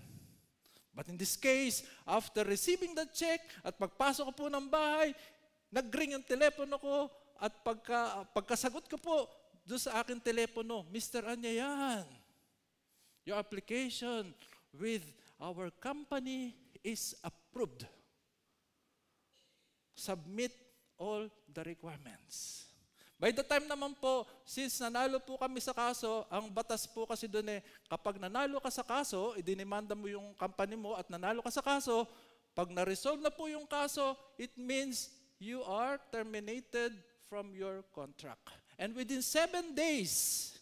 But in this case, after receiving the check at pagpasok ko po ng bahay, nag-ring yung telepono ko at pagkasagot ko po doon sa aking telepono, Mr. Anyayan, your application with our company is approved. Submit all the requirements. By the time naman po, since nanalo po kami sa kaso, ang batas po kasi doon kapag nanalo ka sa kaso, idinimanda mo yung company mo at nanalo ka sa kaso, pag na-resolve na po yung kaso, it means you are terminated from your contract. And within 7 days,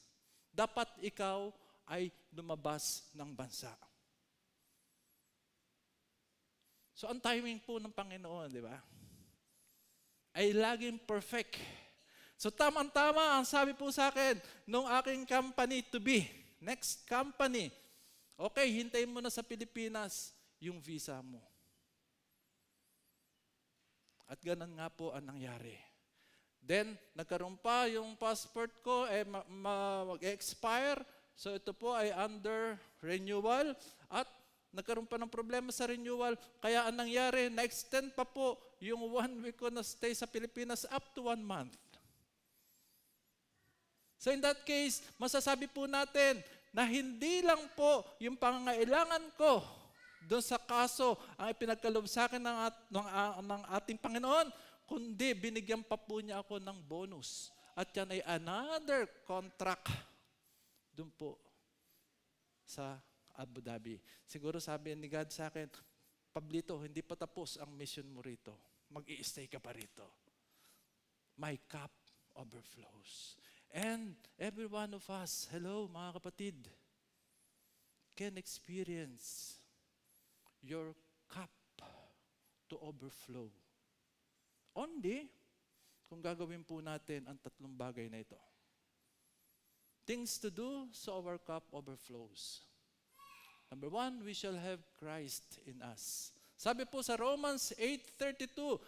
dapat ikaw ay lumabas ng bansa. So ang timing po ng Panginoon, di ba? Ay laging perfect. So tamang-tama ang sabi po sa akin nung aking company to be, next company, okay, hintayin mo na sa Pilipinas yung visa mo. At ganun nga po ang nangyari. Then, nagkaroon pa yung passport ko, mag-expire. So ito po ay under renewal. At nagkaroon pa ng problema sa renewal. Kaya ang nangyari, na-extend pa po yung 1 week ko na stay sa Pilipinas up to 1 month. So in that case, masasabi po natin na hindi lang po yung pangangailangan ko doon sa kaso ang ipinagkaloob sa akin ng ating Panginoon, kundi binigyan pa po niya ako ng bonus. At yan ay another contract doon po sa Abu Dhabi. Siguro sabi ni God sa akin, Pablito, hindi pa tapos ang mission mo rito. Mag-i-stay ka pa rito. My cup overflows. And every one of us, hello mga kapatid, can experience your cup to overflow. Only kung gagawin po natin ang 3 bagay na ito. Things to do so our cup overflows. Number 1, we shall have Christ in us. Sabi po sa Romans 8:32,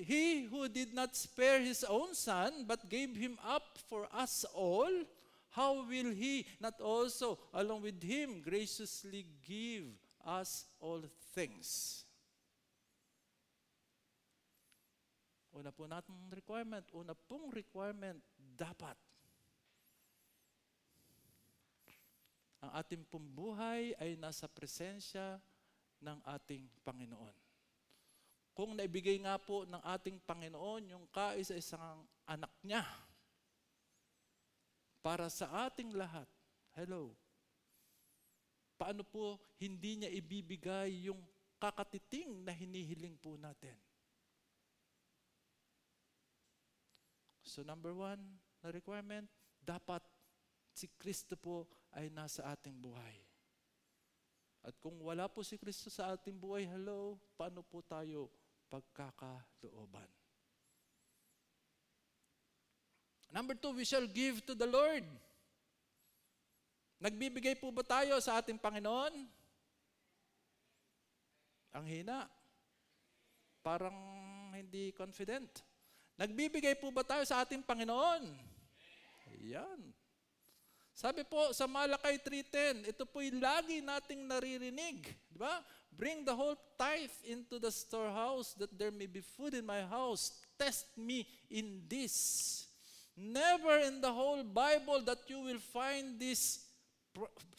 He who did not spare His own Son, but gave Him up for us all, how will He not also, along with Him, graciously give us all things? Una po natin requirement. Una pong requirement, dapat ang ating pong buhay ay nasa presensya ng ating Panginoon. Kung naibigay nga po ng ating Panginoon yung kaisa-isang anak niya para sa ating lahat, hello, paano po hindi niya ibibigay yung kakatiting na hinihiling po natin? So number 1 na requirement, dapat si Kristo po ay nasa ating buhay. At kung wala po si Kristo sa ating buhay, hello, paano po tayo pagkakalooban? Number 2, we shall give to the Lord. Nagbibigay po ba tayo sa ating Panginoon? Ang hina. Parang hindi confident. Nagbibigay po ba tayo sa ating Panginoon? Ayan. Sabi po sa Malakay 3:10, ito po'y lagi nating naririnig. Di ba? Bring the whole tithe into the storehouse that there may be food in my house. Test me in this. Never in the whole Bible that you will find this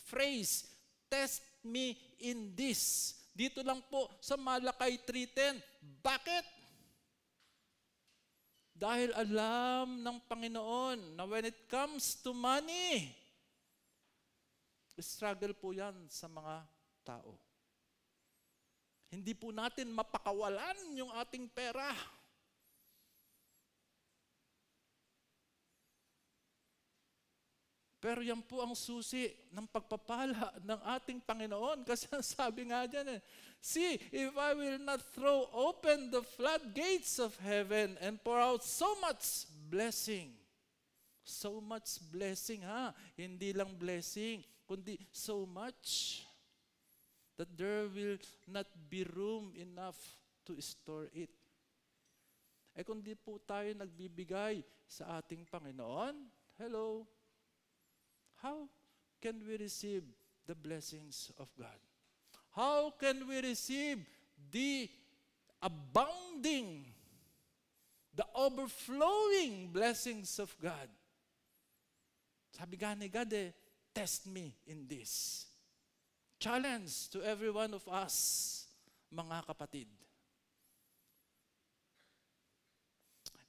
phrase, test me in this. Dito lang po sa Malakay 3:10. Bakit? Dahil alam ng Panginoon na when it comes to money, struggle po yan sa mga tao. Hindi po natin mapakawalan yung ating pera. Pero yan po ang susi ng pagpapala ng ating Panginoon. Kasi sabi nga dyan, see, if I will not throw open the floodgates of heaven and pour out so much blessing. So much blessing, ha? Hindi lang blessing, kundi so much that there will not be room enough to store it. Eh kung di po tayo nagbibigay sa ating Panginoon, hello, how can we receive the blessings of God? How can we receive the abounding, the overflowing blessings of God? Sabi nga ni God, test me in this. Challenge to every one of us, mga kapatid.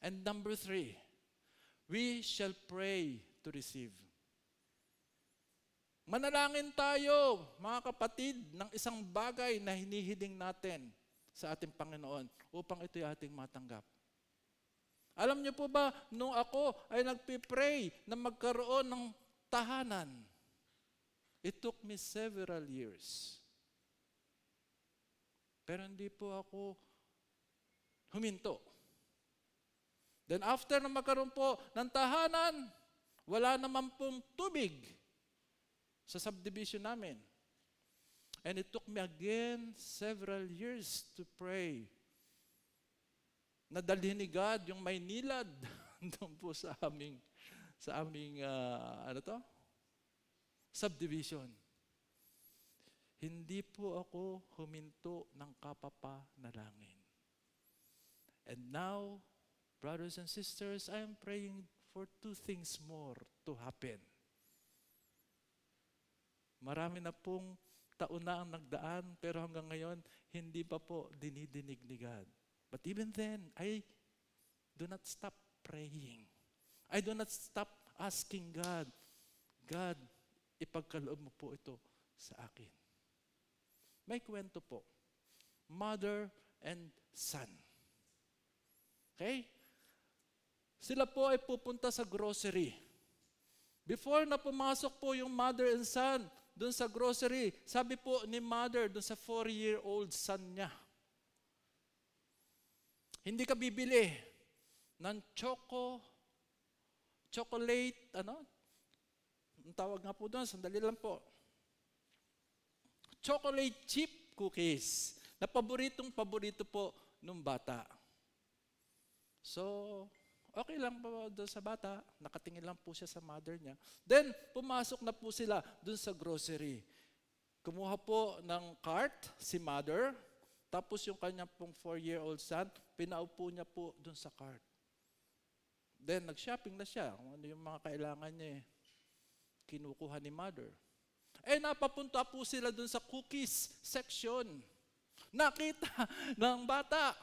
And number 3, we shall pray to receive. Manalangin tayo, mga kapatid, ng isang bagay na hinihiling natin sa ating Panginoon upang ito'y ating matanggap. Alam niyo po ba, nung ako ay nagpipray na magkaroon ng tahanan, it took me several years. Pero hindi po ako huminto. Then after na magkaroon po ng tahanan, wala naman pong tubig sa subdivision namin. And it took me again several years to pray. Nadalhin ni God yung may nilad doon po sa aming subdivision. Hindi po ako huminto ng kapapanalangin. And now, brothers and sisters, I am praying for 2 things more to happen. Marami na pong taon na ang nagdaan, pero hanggang ngayon, hindi pa po dinidinig ni God. But even then, I do not stop praying. I do not stop asking God, God, ipagkaloob mo po ito sa akin. May kwento po. Mother and son. Okay? Sila po ay pupunta sa grocery. Before na pumasok po yung mother and son doon sa grocery, sabi po ni mother doon sa 4-year-old son niya, hindi ka bibili ng chocolate, ang tawag nga po doon, sandali lang po. Chocolate chip cookies, na paborito po nung bata. So, okay lang po doon sa bata, nakatingin lang po siya sa mother niya. Then, pumasok na po sila doon sa grocery. Kumuha po ng cart si mother, tapos yung kanyang pong 4-year-old son, pinaupo niya po doon sa cart. Then, nag-shopping na siya. Kung ano yung mga kailangan niya kinukuha ni mother. Napapunta po sila doon sa cookies section. Nakita ng bata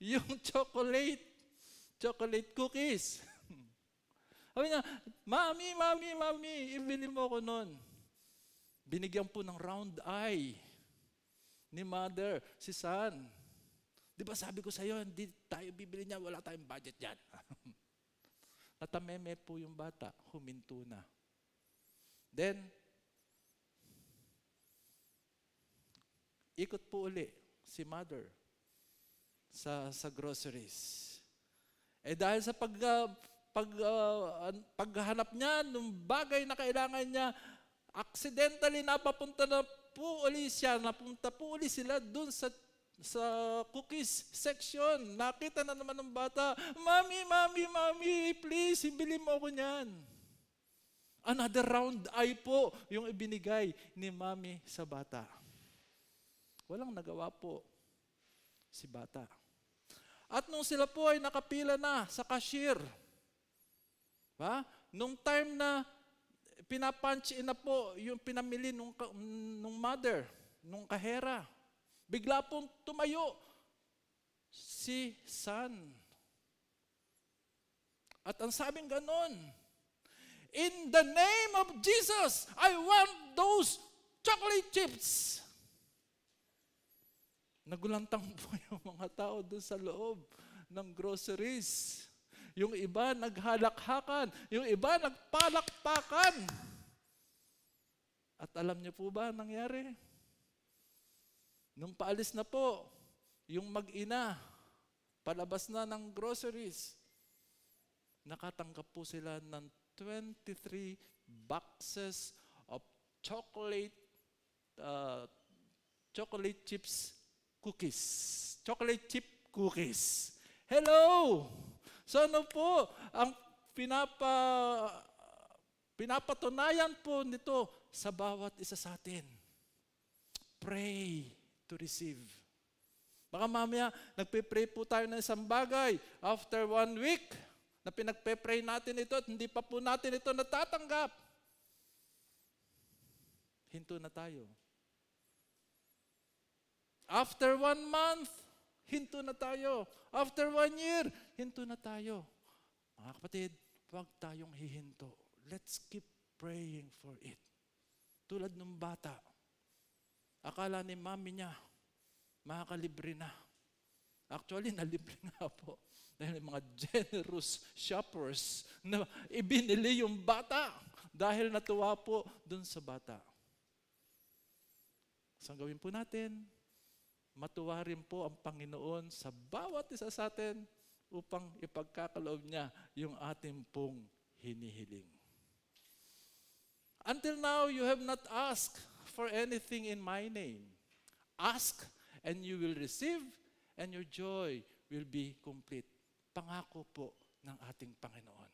yung chocolate cookies. Sabi niya, Mami, ibili mo ko nun. Binigyan po ng round eye ni mother, si son. Di ba sabi ko sa'yo, hindi tayo bibili niya, wala tayong budget yan. Natameme po yung bata, huminto na. Then, ikot po uli si mother sa groceries. Dahil sa paghanap niya ng bagay na kailangan niya, accidentally napunta po uli sila dun sa cookies section. Nakita na naman ng bata, Mami, please, ibili mo ako niyan. Another round eye po yung ibinigay ni Mami sa bata. Walang nagawa po si bata. At nung sila po ay nakapila na sa cashier, nung time na pinapunch in na po yung pinamili nung mother, nung kahera, bigla pong tumayo si son. At ang sabing ganon, in the name of Jesus, I want those chocolate chips. Nagulantang po yung mga tao doon sa loob ng groceries. Yung iba naghalakhakan, yung iba nagpalakpakan. At alam niyo po ba ang nangyari? Nung paalis na po, yung mag-ina, palabas na ng groceries, nakatanggap po sila ng 23 boxes of chocolate chips cookies. Chocolate chip cookies. Hello! So ano po, ang pinapatunayan po nito sa bawat isa sa atin. Pray to receive. Baka mamaya, nagpe-pray po tayo ng isang bagay. After 1 week, na pinagpe-pray natin ito at hindi pa po natin ito natatanggap. Hinto na tayo. After 1 month, hinto na tayo. After 1 year, hinto na tayo. Mga kapatid, huwag tayong hihinto. Let's keep praying for it. Tulad ng bata, akala ni mami niya, makakalibre na. Actually, nalibre nga po. Dahil mga generous shoppers na ibinili yung bata dahil natuwa po dun sa bata. So, ang gawin po natin, matuwa rin po ang Panginoon sa bawat isa sa atin upang ipagkakaloob niya yung ating pong hinihiling. Until now, you have not asked for anything in my name. Ask and you will receive and your joy will be complete. Pangako po ng ating Panginoon.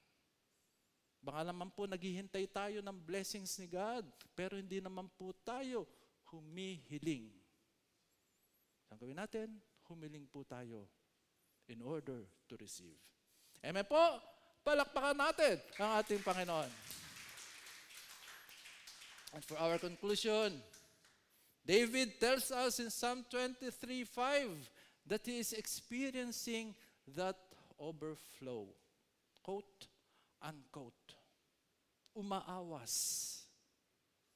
Baka naman po naghihintay tayo ng blessings ni God, pero hindi naman po tayo humihiling. Ang gawin natin, humiling po tayo in order to receive. Amen po? Palakpakan natin ang ating Panginoon. And for our conclusion, David tells us in Psalm 23:5 that he is experiencing that overflow. Quote, unquote. Umaawas.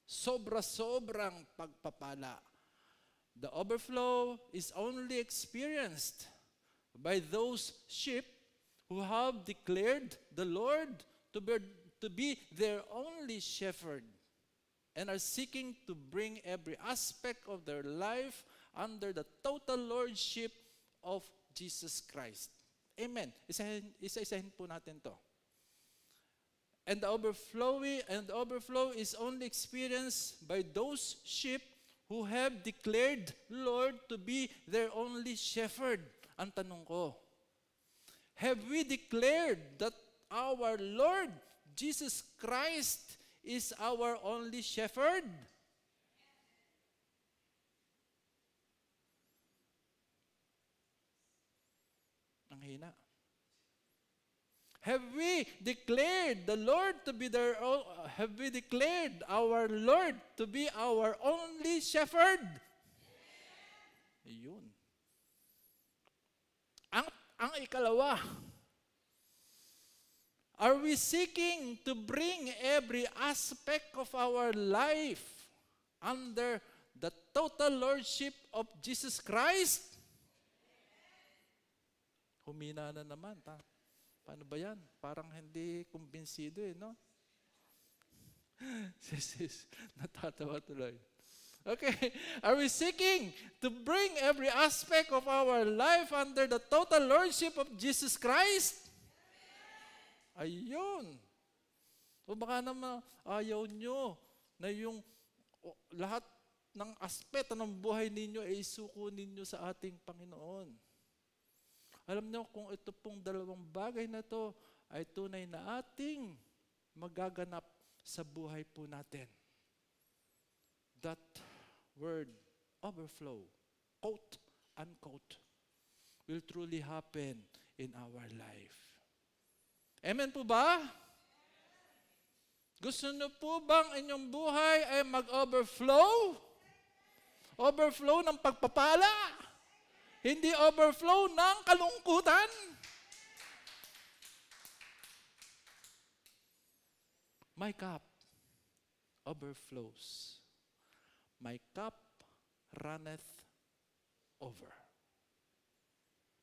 Sobra-sobrang pagpapala. The overflow is only experienced by those sheep who have declared the Lord to be their only shepherd and are seeking to bring every aspect of their life under the total lordship of Jesus Christ. Amen. Isa-isahin po natin to. And the overflow is only experienced by those sheep who have declared Lord to be their only shepherd. Ang tanong ko, have we declared that our Lord Jesus Christ is our only shepherd? Ang hina. Have we declared the Lord to be have we declared our Lord to be our only shepherd? Ayun. Ang ikalawa, are we seeking to bring every aspect of our life under the total lordship of Jesus Christ? Humina na naman. Paano ba yan? Parang hindi kumbinsido no? Sis, natatawa tuloy. Okay, are we seeking to bring every aspect of our life under the total lordship of Jesus Christ? Ayun. O baka naman ayaw nyo na yung lahat ng aspeto ng buhay ninyo ay isuko ninyo sa ating Panginoon. Alam niyo kung ito pong dalawang bagay na ito ay tunay na ating magaganap sa buhay po natin. That word, overflow, quote, unquote, will truly happen in our life. Amen po ba? Gusto niyo po bang inyong buhay ay mag-overflow? Overflow ng pagpapala? Hindi overflow ng kalungkutan? My cup overflows. My cup runneth over.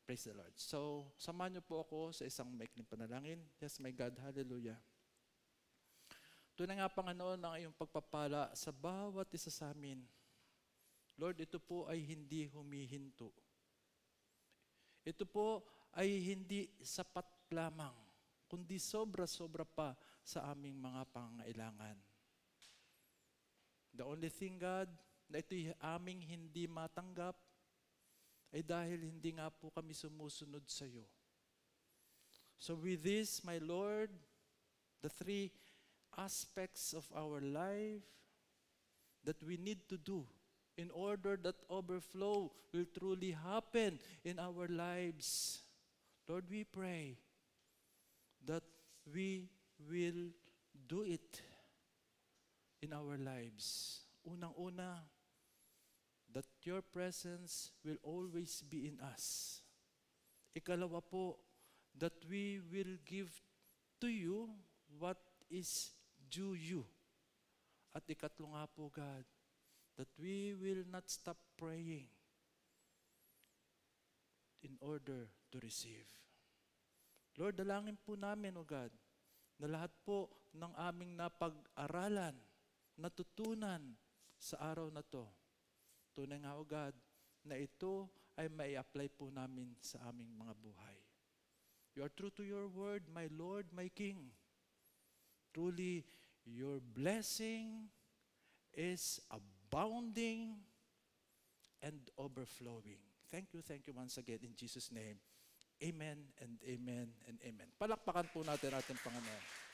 Praise the Lord. So, samahan niyo po ako sa isang maikling panalangin. Yes, my God, hallelujah. Tunay nga, Panginoon, ang iyong pagpapala sa bawat isa sa amin. Lord, ito po ay hindi humihinto. Ito po ay hindi sapat lamang, kundi sobra-sobra pa sa aming mga pangailangan. The only thing, God, na ito'y aming hindi matanggap, ay dahil hindi nga po kami sumusunod sa iyo. So with this, my Lord, the three aspects of our life that we need to do in order that overflow will truly happen in our lives. Lord, we pray that we will do it in our lives. Unang-una, that your presence will always be in us. Ikalawa po, that we will give to you what is due you. At ikatlo nga po, God, that we will not stop praying in order to receive. Lord, dalangin po namin, O God, na lahat po ng aming napag-aralan, natutunan sa araw na to, tunay nga, O God, na ito ay mai-apply po namin sa aming mga buhay. You are true to your word, my Lord, my King. Truly, your blessing is abounding and overflowing. Thank you once again in Jesus' name. Amen and amen and amen. Palakpakan po natin ating Panginoon.